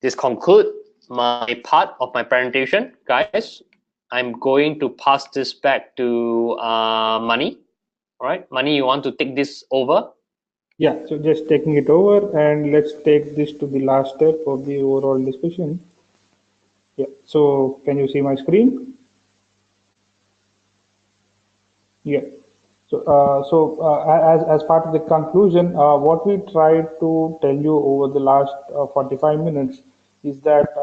This concludes my part of my presentation, guys. I'm going to pass this back to Money. All right, Money, you want to take this over? Yeah, so just taking it over, and let's take this to the last step of the overall discussion. Yeah, so can you see my screen? Yeah. As part of the conclusion, what we tried to tell you over the last 45 minutes is that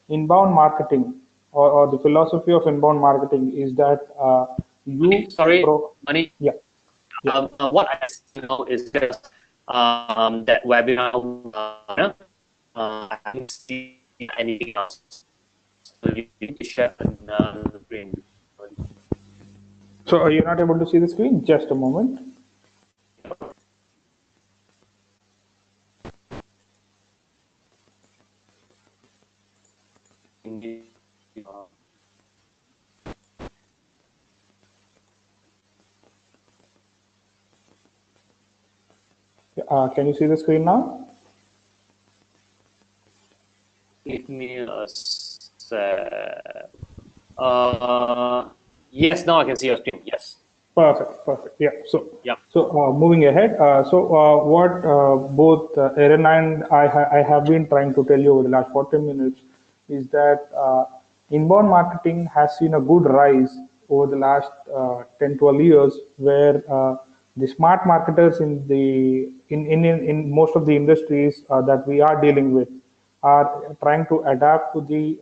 inbound marketing, or the philosophy of inbound marketing, is that Money. Yeah. What I know is just that webinar. I haven't seen anything else. So you need to share another screen. So are you not able to see the screen? Just a moment. Can you see the screen now? Give me a sec. Yes, now I can see your screen. Yes. Perfect. Yeah. So moving ahead. What both Erin and I have been trying to tell you over the last 40 minutes is that inbound marketing has seen a good rise over the last 10-12 years, where the smart marketers in most of the industries that we are dealing with are trying to adapt to the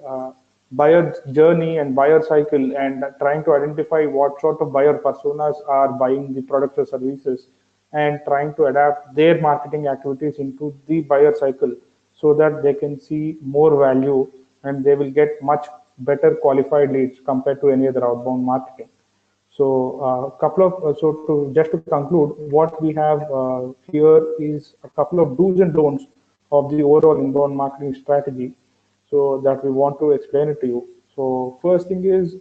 buyer journey and buyer cycle, and trying to identify what sort of buyer personas are buying the products or services, and trying to adapt their marketing activities into the buyer cycle, so that they can see more value and they will get much better qualified leads compared to any other outbound marketing. So just to conclude, what we have here is a couple of do's and don'ts of the overall inbound marketing strategy, so that we want to explain it to you. So first thing is,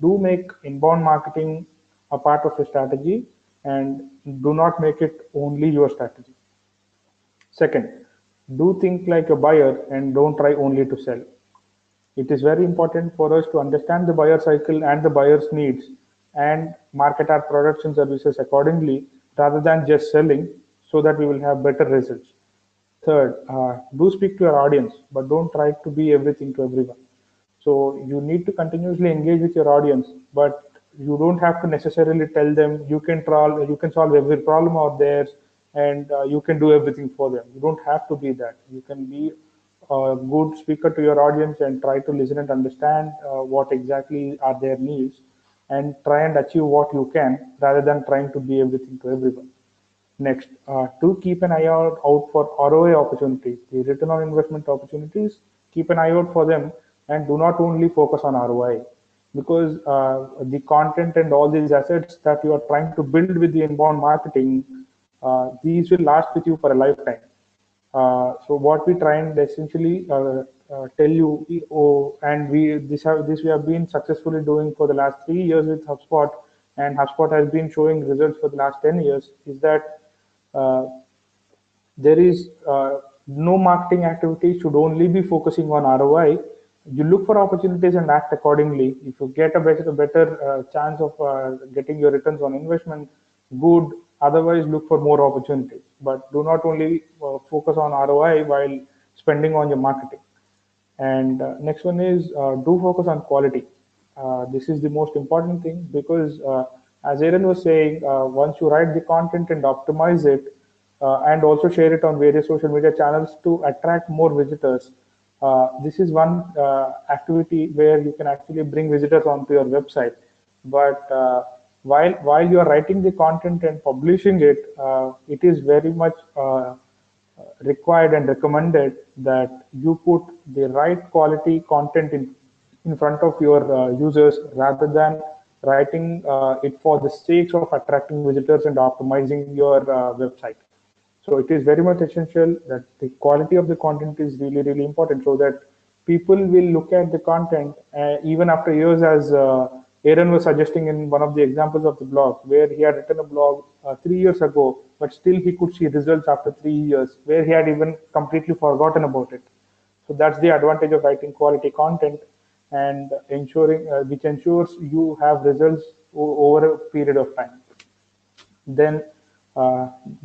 do make inbound marketing a part of your strategy, and do not make it only your strategy. Second, do think like a buyer and don't try only to sell. It is very important for us to understand the buyer cycle and the buyer's needs and market our products and services accordingly rather than just selling so that we will have better results. Third, do speak to your audience, but don't try to be everything to everyone. So you need to continuously engage with your audience, but you don't have to necessarily tell them you can solve every problem out there, and you can do everything for them. You don't have to be that. You can be a good speaker to your audience and try to listen and understand what exactly are their needs, and try and achieve what you can rather than trying to be everything to everyone. Next, do keep an eye out for ROI opportunities, the return on investment opportunities. Keep an eye out for them and do not only focus on ROI, because the content and all these assets that you are trying to build with the inbound marketing, these will last with you for a lifetime. So what we try and essentially tell you, and we have been successfully doing for the last 3 years with HubSpot, and HubSpot has been showing results for the last 10 years, is that uh, there is no marketing activity should only be focusing on ROI. You look for opportunities and act accordingly. If you get a better chance of getting your returns on investment, good. Otherwise, look for more opportunities. But do not only focus on ROI while spending on your marketing. And next one is do focus on quality. This is the most important thing because, as Aaron was saying, once you write the content and optimize it, and also share it on various social media channels to attract more visitors. This is one activity where you can actually bring visitors onto your website. But while you are writing the content and publishing it, it is very much required and recommended that you put the right quality content in front of your users rather than writing it for the sake of attracting visitors and optimizing your website. So it is very much essential that the quality of the content is really, really important so that people will look at the content even after years, as Aaron was suggesting in one of the examples of the blog, where he had written a blog 3 years ago, but still he could see results after 3 years, where he had even completely forgotten about it. So that's the advantage of writing quality content and ensuring which ensures you have results over a period of time. Then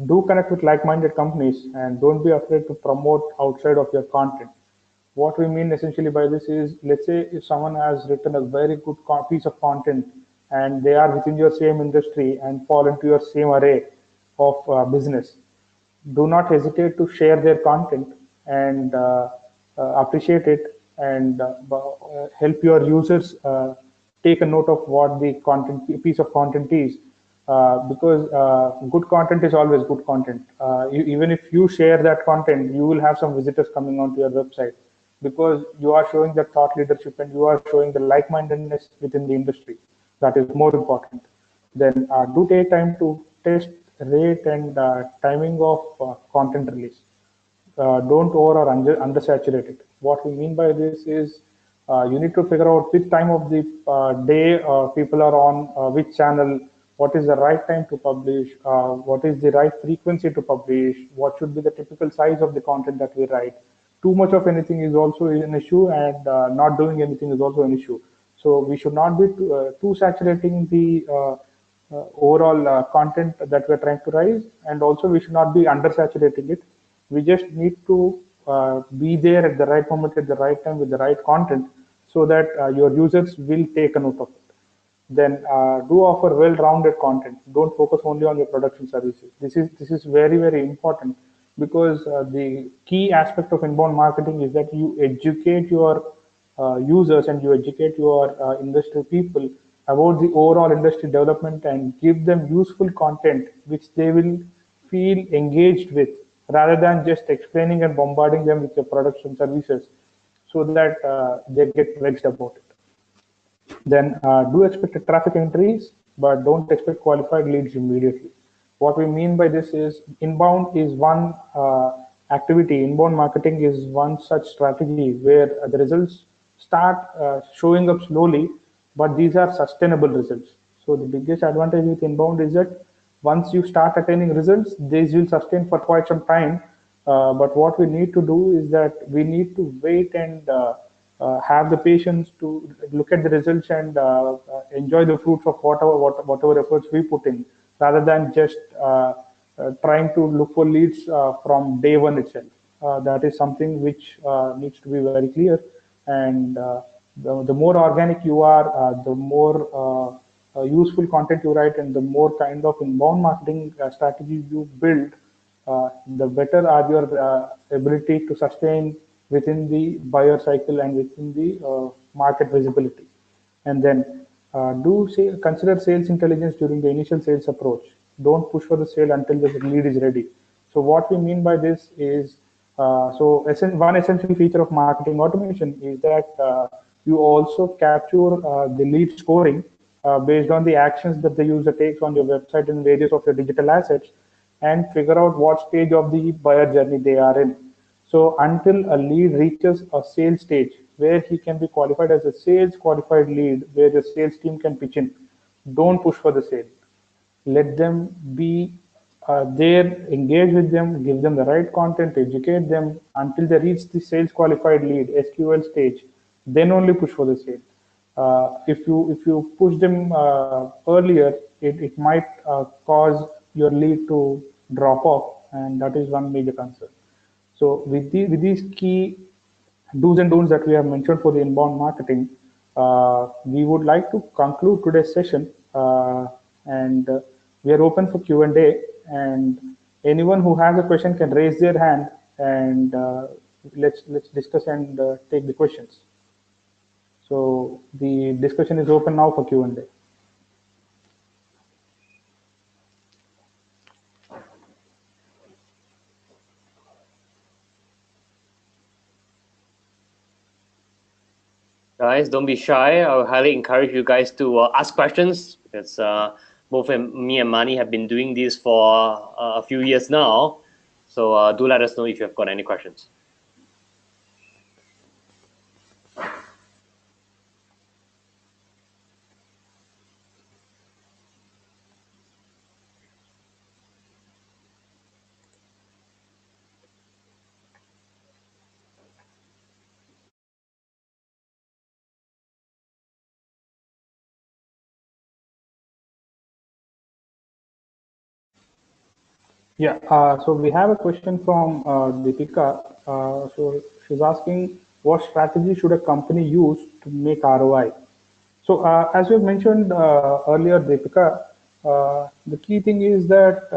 do connect with like-minded companies and don't be afraid to promote outside of your content. What we mean essentially by this is, let's say if someone has written a very good piece of content and they are within your same industry and fall into your same array of business, do not hesitate to share their content and appreciate it and help your users take a note of what the content piece of content is, because good content is always good content. Even if you share that content, you will have some visitors coming onto your website because you are showing that thought leadership and you are showing the like-mindedness within the industry. That is more important. Then do take time to test, rate, and timing of content release. Don't over or undersaturate it. What we mean by this is you need to figure out which time of the day people are on which channel, what is the right time to publish, what is the right frequency to publish, what should be the typical size of the content that we write. Too much of anything is also an issue, and not doing anything is also an issue. So we should not be too saturating the overall content that we're trying to raise, and also we should not be undersaturating it. We just need to be there at the right moment, at the right time, with the right content, so that your users will take a note of it. Then do offer well-rounded content. Don't focus only on your production services. This is very, very important because the key aspect of inbound marketing is that you educate your users and you educate your industry people about the overall industry development and give them useful content which they will feel engaged with, rather than just explaining and bombarding them with your products and services so that they get vexed about it. Then do expect a traffic increase, but don't expect qualified leads immediately. What we mean by this is inbound is one activity, inbound marketing is one such strategy where the results start showing up slowly, but these are sustainable results. So the biggest advantage with inbound is that once you start attaining results, these will sustain for quite some time. But what we need to do is that we need to wait and have the patience to look at the results and enjoy the fruits of whatever efforts we put in, rather than just trying to look for leads from day one itself. That is something which needs to be very clear. And the more organic you are, the more useful content you write, and the more kind of inbound marketing strategy you build, the better are your ability to sustain within the buyer cycle and within the market visibility. And then consider sales intelligence during the initial sales approach. Don't push for the sale until the lead is ready. So what we mean by this is, one essential feature of marketing automation is that you also capture the lead scoring based on the actions that the user takes on your website and various of your digital assets, and figure out what stage of the buyer journey they are in. So until a lead reaches a sales stage where he can be qualified as a sales qualified lead, where the sales team can pitch in, don't push for the sale. Let them be there, engage with them, give them the right content, educate them until they reach the sales qualified lead SQL stage. Then only push for the sale. If you push them earlier, it might cause your lead to drop off, and that is one major concern. So with these key do's and don'ts that we have mentioned for the inbound marketing, we would like to conclude today's session, and we are open for Q&A, and anyone who has a question can raise their hand, and let's discuss and take the questions. So the discussion is open now for Q&A. Guys, don't be shy. I would highly encourage you guys to ask questions, because both me and Mani have been doing this for a few years now. So do let us know if you've got any questions. Yeah, so we have a question from Deepika. So she's asking, what strategy should a company use to make ROI? So as you mentioned earlier, Deepika, the key thing is that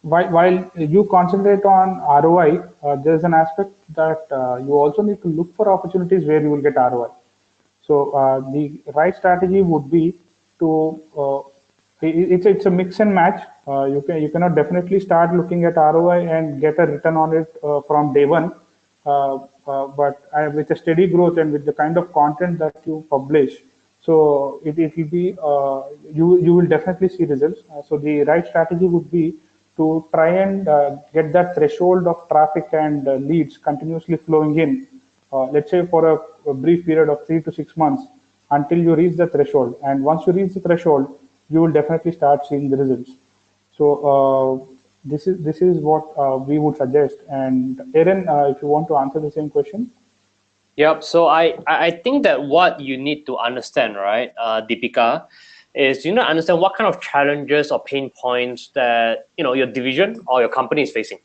while you concentrate on ROI, there's an aspect that you also need to look for opportunities where you will get ROI. So the right strategy would be to it's a mix and match. You cannot definitely start looking at ROI and get a return on it from day one. But with a steady growth and with the kind of content that you publish, so it will be you will definitely see results. So the right strategy would be to try and get that threshold of traffic and leads continuously flowing in, let's say for a brief period of 3 to 6 months, until you reach the threshold. And once you reach the threshold, you will definitely start seeing the results. So this is what we would suggest. And Aaron, if you want to answer the same question. Yep. So I think that what you need to understand, right, Deepika, is you need to understand what kind of challenges or pain points that your division or your company is facing.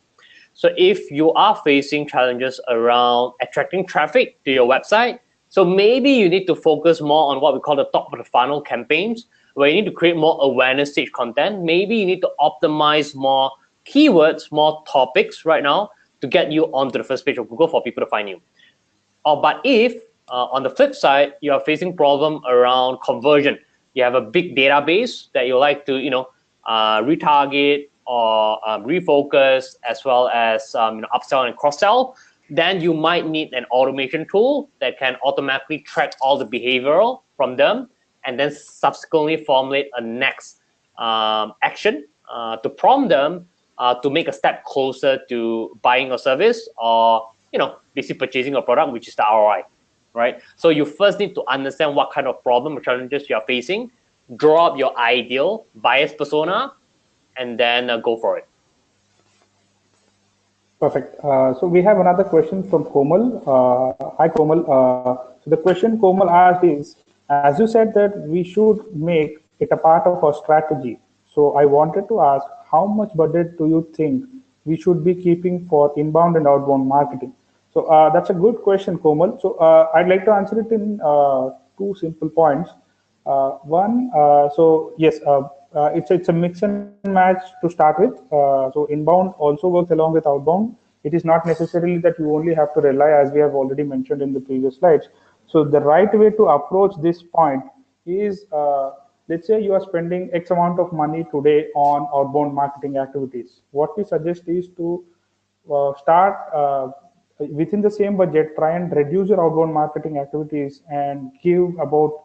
So if you are facing challenges around attracting traffic to your website, so maybe you need to focus more on what we call the top of the funnel campaigns, where you need to create more awareness stage content. Maybe you need to optimize more keywords, more topics right now to get you onto the first page of Google for people to find you. But if on the flip side, you are facing problem around conversion, you have a big database that you like to retarget or refocus, as well as upsell and cross-sell, then you might need an automation tool that can automatically track all the behavioral from them, and then subsequently formulate a next action to prompt them to make a step closer to buying a service, or basically purchasing a product, which is the ROI, right? So you first need to understand what kind of problem or challenges you are facing, draw up your ideal buyer's persona, and then go for it. Perfect. So we have another question from Komal. Hi, Komal. So the question Komal asked is, as you said that we should make it a part of our strategy. So I wanted to ask, how much budget do you think we should be keeping for inbound and outbound marketing? So that's a good question, Komal. So I'd like to answer it in two simple points. One, so yes, it's a mix and match to start with. So inbound also works along with outbound. It is not necessarily that you only have to rely, as we have already mentioned in the previous slides. So the right way to approach this point is, let's say you are spending X amount of money today on outbound marketing activities. What we suggest is to start within the same budget, try and reduce your outbound marketing activities and give about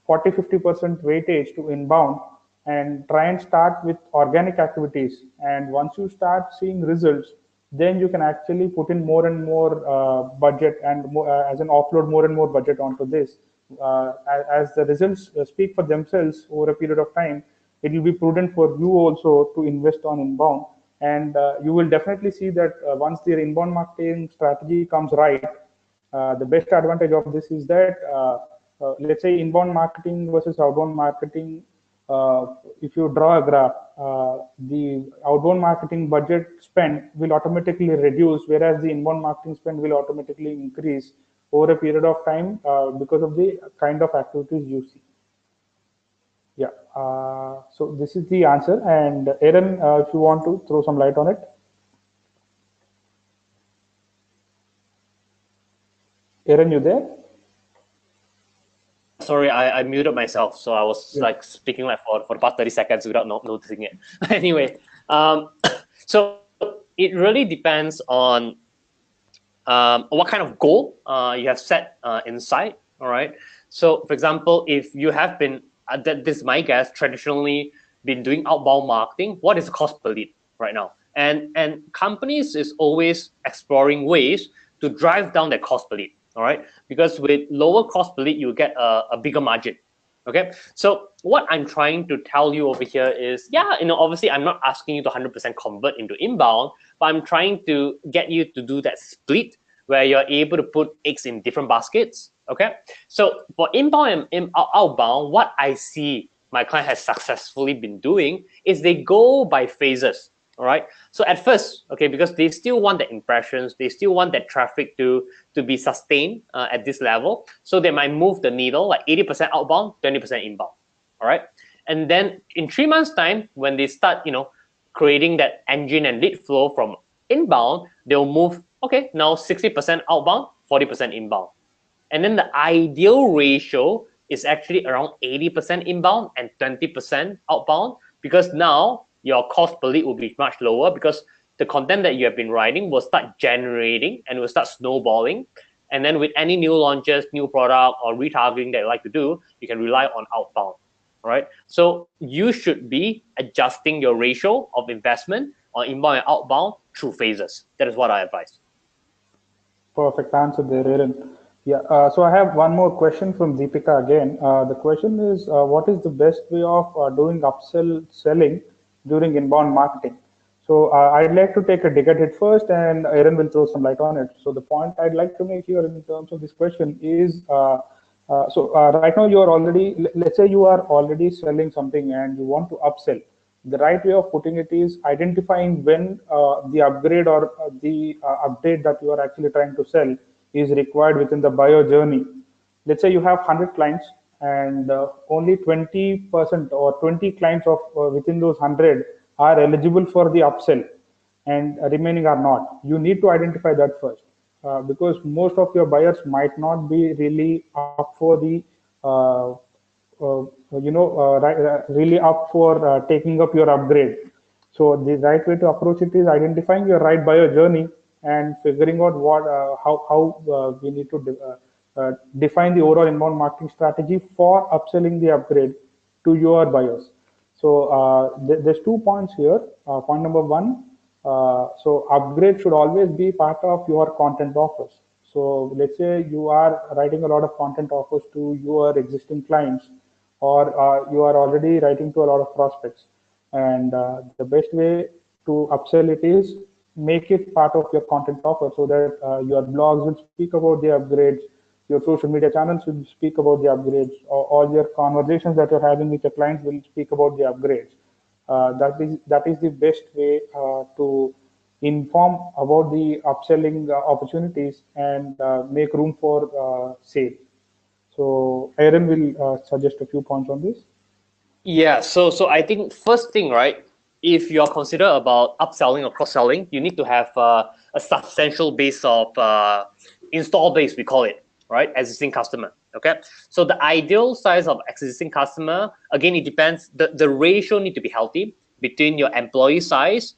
40-50% weightage to inbound, and try and start with organic activities. And once you start seeing results, then you can actually put in more and more budget and more, as an offload more and more budget onto this. As the results speak for themselves over a period of time, it will be prudent for you also to invest on inbound. And you will definitely see that once their inbound marketing strategy comes right, the best advantage of this is that, let's say, inbound marketing versus outbound marketing. If you draw a graph, the outbound marketing budget spend will automatically reduce, whereas the inbound marketing spend will automatically increase over a period of time because of the kind of activities you see. Yeah. So this is the answer. And Aaron, if you want to throw some light on it. Aaron, you there? Sorry, I muted myself, so I was Yeah. like speaking like for the past 30 seconds without noticing it. Anyway, so it really depends on what kind of goal you have set inside. All right. So, for example, if you have been, this is my guess, traditionally been doing outbound marketing, what is the cost per lead right now? And companies is always exploring ways to drive down their cost per lead. All right, because with lower cost per lead, you get a bigger margin. Okay, so what I'm trying to tell you over here is, yeah, obviously I'm not asking you to 100% convert into inbound, but I'm trying to get you to do that split where you're able to put eggs in different baskets. Okay, so for inbound and outbound, what I see my client has successfully been doing is they go by phases. All right, so at first, okay, because they still want the impressions, they still want that traffic to be sustained at this level, so they might move the needle like 80% outbound, 20% inbound. All right, and then in 3 months time, when they start creating that engine and lead flow from inbound, they'll move, okay, now 60% outbound, 40% inbound. And then the ideal ratio is actually around 80% inbound and 20% outbound, because now your cost per lead will be much lower, because the content that you have been writing will start generating and will start snowballing. And then with any new launches, new product, or retargeting that you like to do, you can rely on outbound. All right. So you should be adjusting your ratio of investment on inbound and outbound through phases. That is what I advise. Perfect answer there, Aaron. Yeah. So I have one more question from Deepika again. The question is, what is the best way of doing upsell selling during inbound marketing? So I'd like to take a dig at it first, and Aaron will throw some light on it. So the point I'd like to make here in terms of this question is, right now you are already, let's say you are already selling something and you want to upsell. The right way of putting it is identifying when the upgrade or the update that you are actually trying to sell is required within the buyer journey. Let's say you have 100 clients, and only 20% or 20 clients of within those 100 are eligible for the upsell, and remaining are not. You need to identify that first, because most of your buyers might not be really up for the uh, really up for taking up your upgrade. So the right way to approach it is identifying your right buyer journey and figuring out how we need to define the overall inbound marketing strategy for upselling the upgrade to your buyers. So there's 2 points here. Point number one, so upgrade should always be part of your content offers. So let's say you are writing a lot of content offers to your existing clients, or you are already writing to a lot of prospects. And the best way to upsell it is make it part of your content offer, so that your blogs will speak about the upgrades, your social media channels will speak about the upgrades, or all your conversations that you're having with your clients will speak about the upgrades. That is the best way to inform about the upselling opportunities and make room for sale. So Aaron will suggest a few points on this. Yeah, so I think first thing, right, if you're considered about upselling or cross-selling, you need to have a substantial base of install base, we call it, right, existing customer. Okay, so the ideal size of existing customer, again, it depends. The ratio need to be healthy between your employee size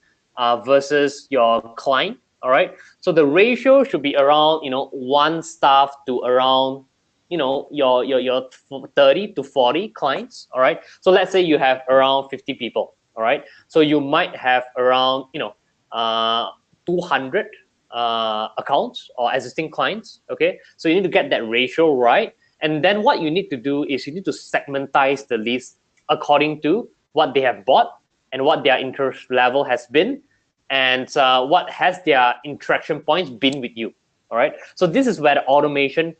versus your client. All right, so the ratio should be around, one staff to around, your 30 to 40 clients. All right, so let's say you have around 50 people. All right, so you might have around 200 accounts or existing clients. Okay, so you need to get that ratio right, and then what you need to do is you need to segmentize the list according to what they have bought and what their interest level has been, and what has their interaction points been with you. All right, so this is where the automation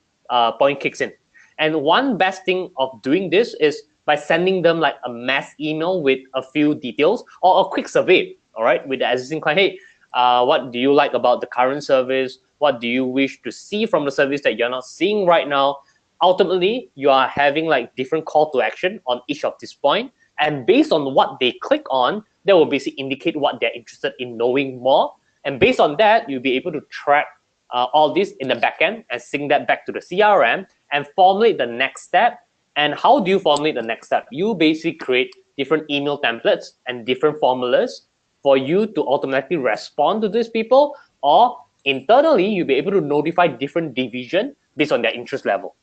point kicks in. And one best thing of doing this is by sending them like a mass email with a few details or a quick survey. All right, with the existing client. Hey, what do you like about the current service? What do you wish to see from the service that you're not seeing right now? Ultimately, you are having like different call to action on each of this point, and based on what they click on, that will basically indicate what they're interested in knowing more. And based on that, you'll be able to track all this in the backend and sync that back to the CRM and formulate the next step. And how do you formulate the next step? You basically create different email templates and different formulas for you to automatically respond to these people, or internally, you'll be able to notify different division based on their interest level.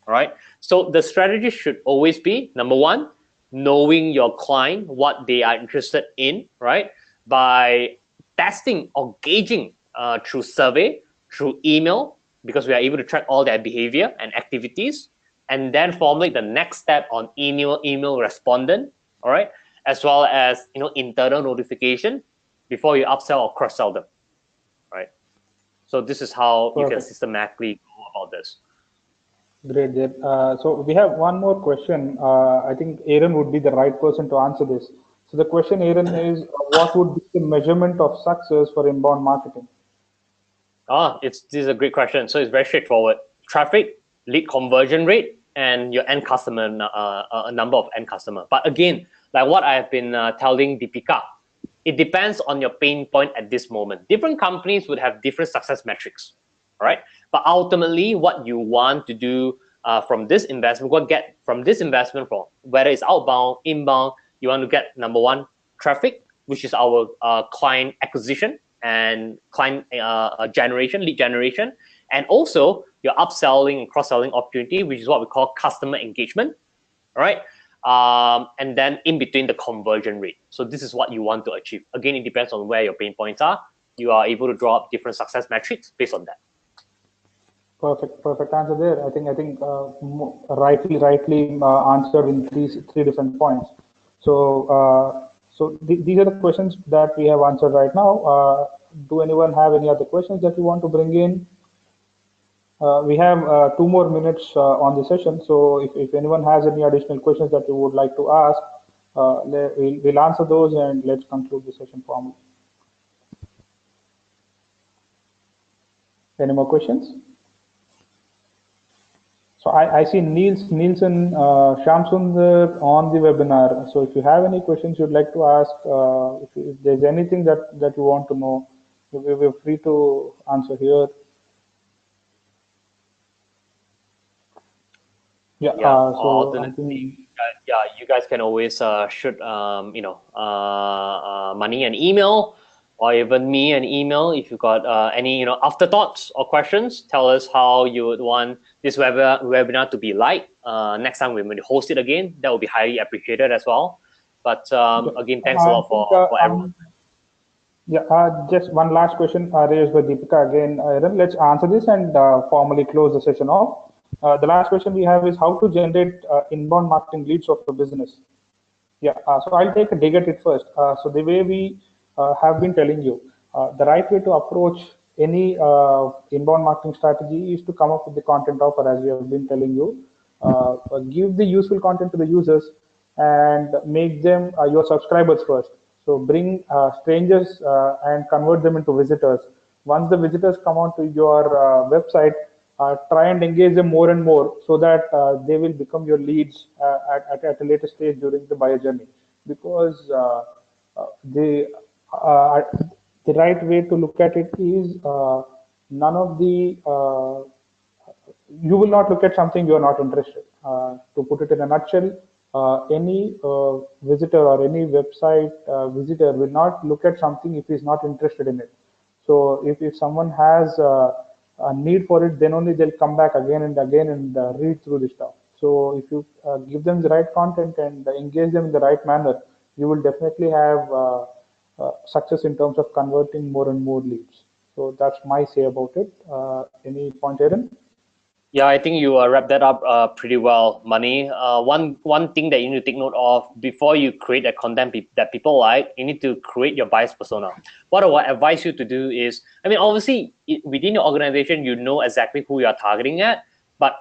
All right. So the strategy should always be, number one, knowing your client, what they are interested in, right? By testing or gauging through survey, through email, because we are able to track all their behavior and activities, and then formulate the next step on email respondent, all right, as well as internal notification before you upsell or cross sell them, right? So this is how you can systematically go about this. Great, Jay. So we have one more question. I think Aaron would be the right person to answer this. So the question, Aaron, is what would be the measurement of success for inbound marketing? This is a great question. So it's very straightforward. Traffic, lead conversion rate, and your end customer, a number of end customer. But again, like what I have been telling Deepika, it depends on your pain point at this moment. Different companies would have different success metrics, right? But ultimately, what you want to do from this investment, what get from this investment, from whether it's outbound, inbound, you want to get number one, traffic, which is our client acquisition and client generation, lead generation, and also your upselling and cross-selling opportunity, which is what we call customer engagement, all right? And then in between, the conversion rate. So this is what you want to achieve. Again, it depends on where your pain points are. You are able to draw up different success metrics based on that. Perfect answer there. I think rightly answered in three different points. So these are the questions that we have answered right now. Do anyone have any other questions that you want to bring in? We have 2 more minutes on the session. So if anyone has any additional questions that you would like to ask, we'll answer those, and let's conclude the session formally. Any more questions? So I see Nielsen Shamsundar on the webinar. So if you have any questions you'd like to ask, if there's anything that you want to know, we're free to answer here. Yeah. So I think, you guys can always shoot Money an email, or even me an email if you got any afterthoughts or questions. Tell us how you would want this webinar to be like. Next time when we host it again, that will be highly appreciated as well. But again, thanks a lot for everyone. Just one last question raised by Deepika again. Let's answer this and formally close the session off. The last question we have is how to generate inbound marketing leads of a business. So I'll take a dig at it first. So the way we have been telling you, The right way to approach any inbound marketing strategy is to come up with the content offer, as we have been telling you. Give the useful content to the users and make them your subscribers first. So bring strangers and convert them into visitors. Once the visitors come onto your website, try and engage them more and more so that they will become your leads at a later stage during the buyer journey. Because the uh, the right way to look at it is none of the you will not look at something you are not interested. To put it in a nutshell, any visitor or any website visitor will not look at something if he is not interested in it. So if someone has a need for it, then only they'll come back again and again and read through the stuff. So if you give them the right content and engage them in the right manner, you will definitely have success in terms of converting more and more leads. So that's my say about it. Any point, Aaron? Yeah, I think you wrapped that up pretty well, Money. One thing that you need to take note of before you create a content that people like, you need to create your buyer's persona. What I would advise you to do is, I mean, obviously within your organization, you know exactly who you are targeting at. But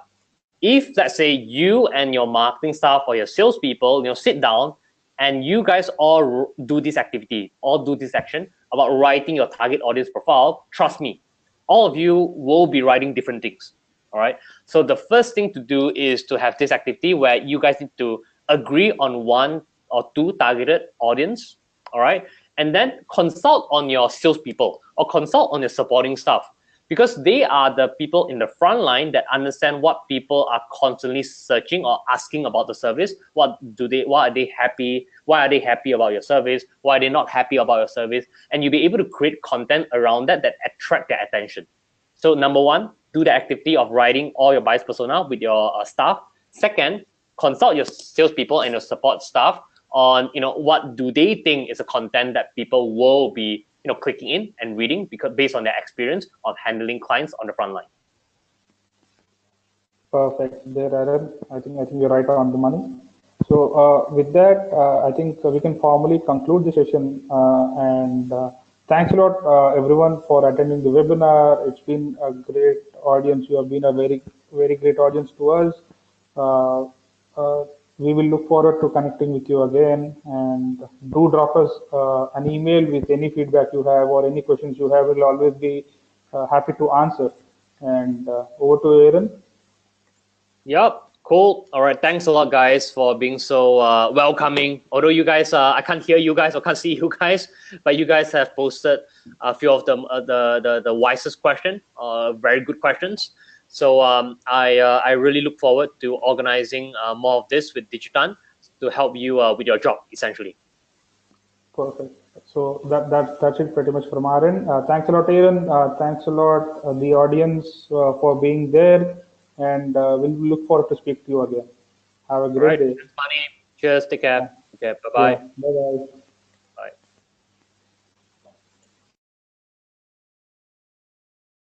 if let's say you and your marketing staff or your salespeople, sit down and you guys all do this activity, all do this action about writing your target audience profile, trust me, all of you will be writing different things. All right. So the first thing to do is to have this activity where you guys need to agree on one or two targeted audience. All right. And then consult on your salespeople or consult on your supporting staff, because they are the people in the front line that understand what people are constantly searching or asking about the service. Why are they happy? Why are they happy about your service? Why are they not happy about your service? And you'll be able to create content around that attract their attention. So number one, do the activity of writing all your buyer's persona with your staff. Second, consult your salespeople and your support staff on what do they think is a content that people will be clicking in and reading, because based on their experience of handling clients on the front line. Perfect. There, Aaron. I think you're right on the money. So with that, I think we can formally conclude the session. And thanks a lot, everyone, for attending the webinar. It's been a great audience. You have been a very, very great audience to us. Uh, we will look forward to connecting with you again. And do drop us an email with any feedback you have or any questions you have. We'll always be happy to answer. And over to Aaron. Yep. Cool. All right. Thanks a lot, guys, for being so welcoming. Although you guys, I can't hear you guys or can't see you guys, but you guys have posted a few of them, the wisest question, very good questions. So I really look forward to organizing more of this with Digitant to help you with your job, essentially. Perfect. So that's it pretty much from our end. Thanks a lot, Aaron. Thanks a lot, the audience, for being there. And we'll look forward to speak to you again. Have a great day. Thanks, Manny. Cheers. Take care. Okay. Bye-bye. Yeah. Bye-bye.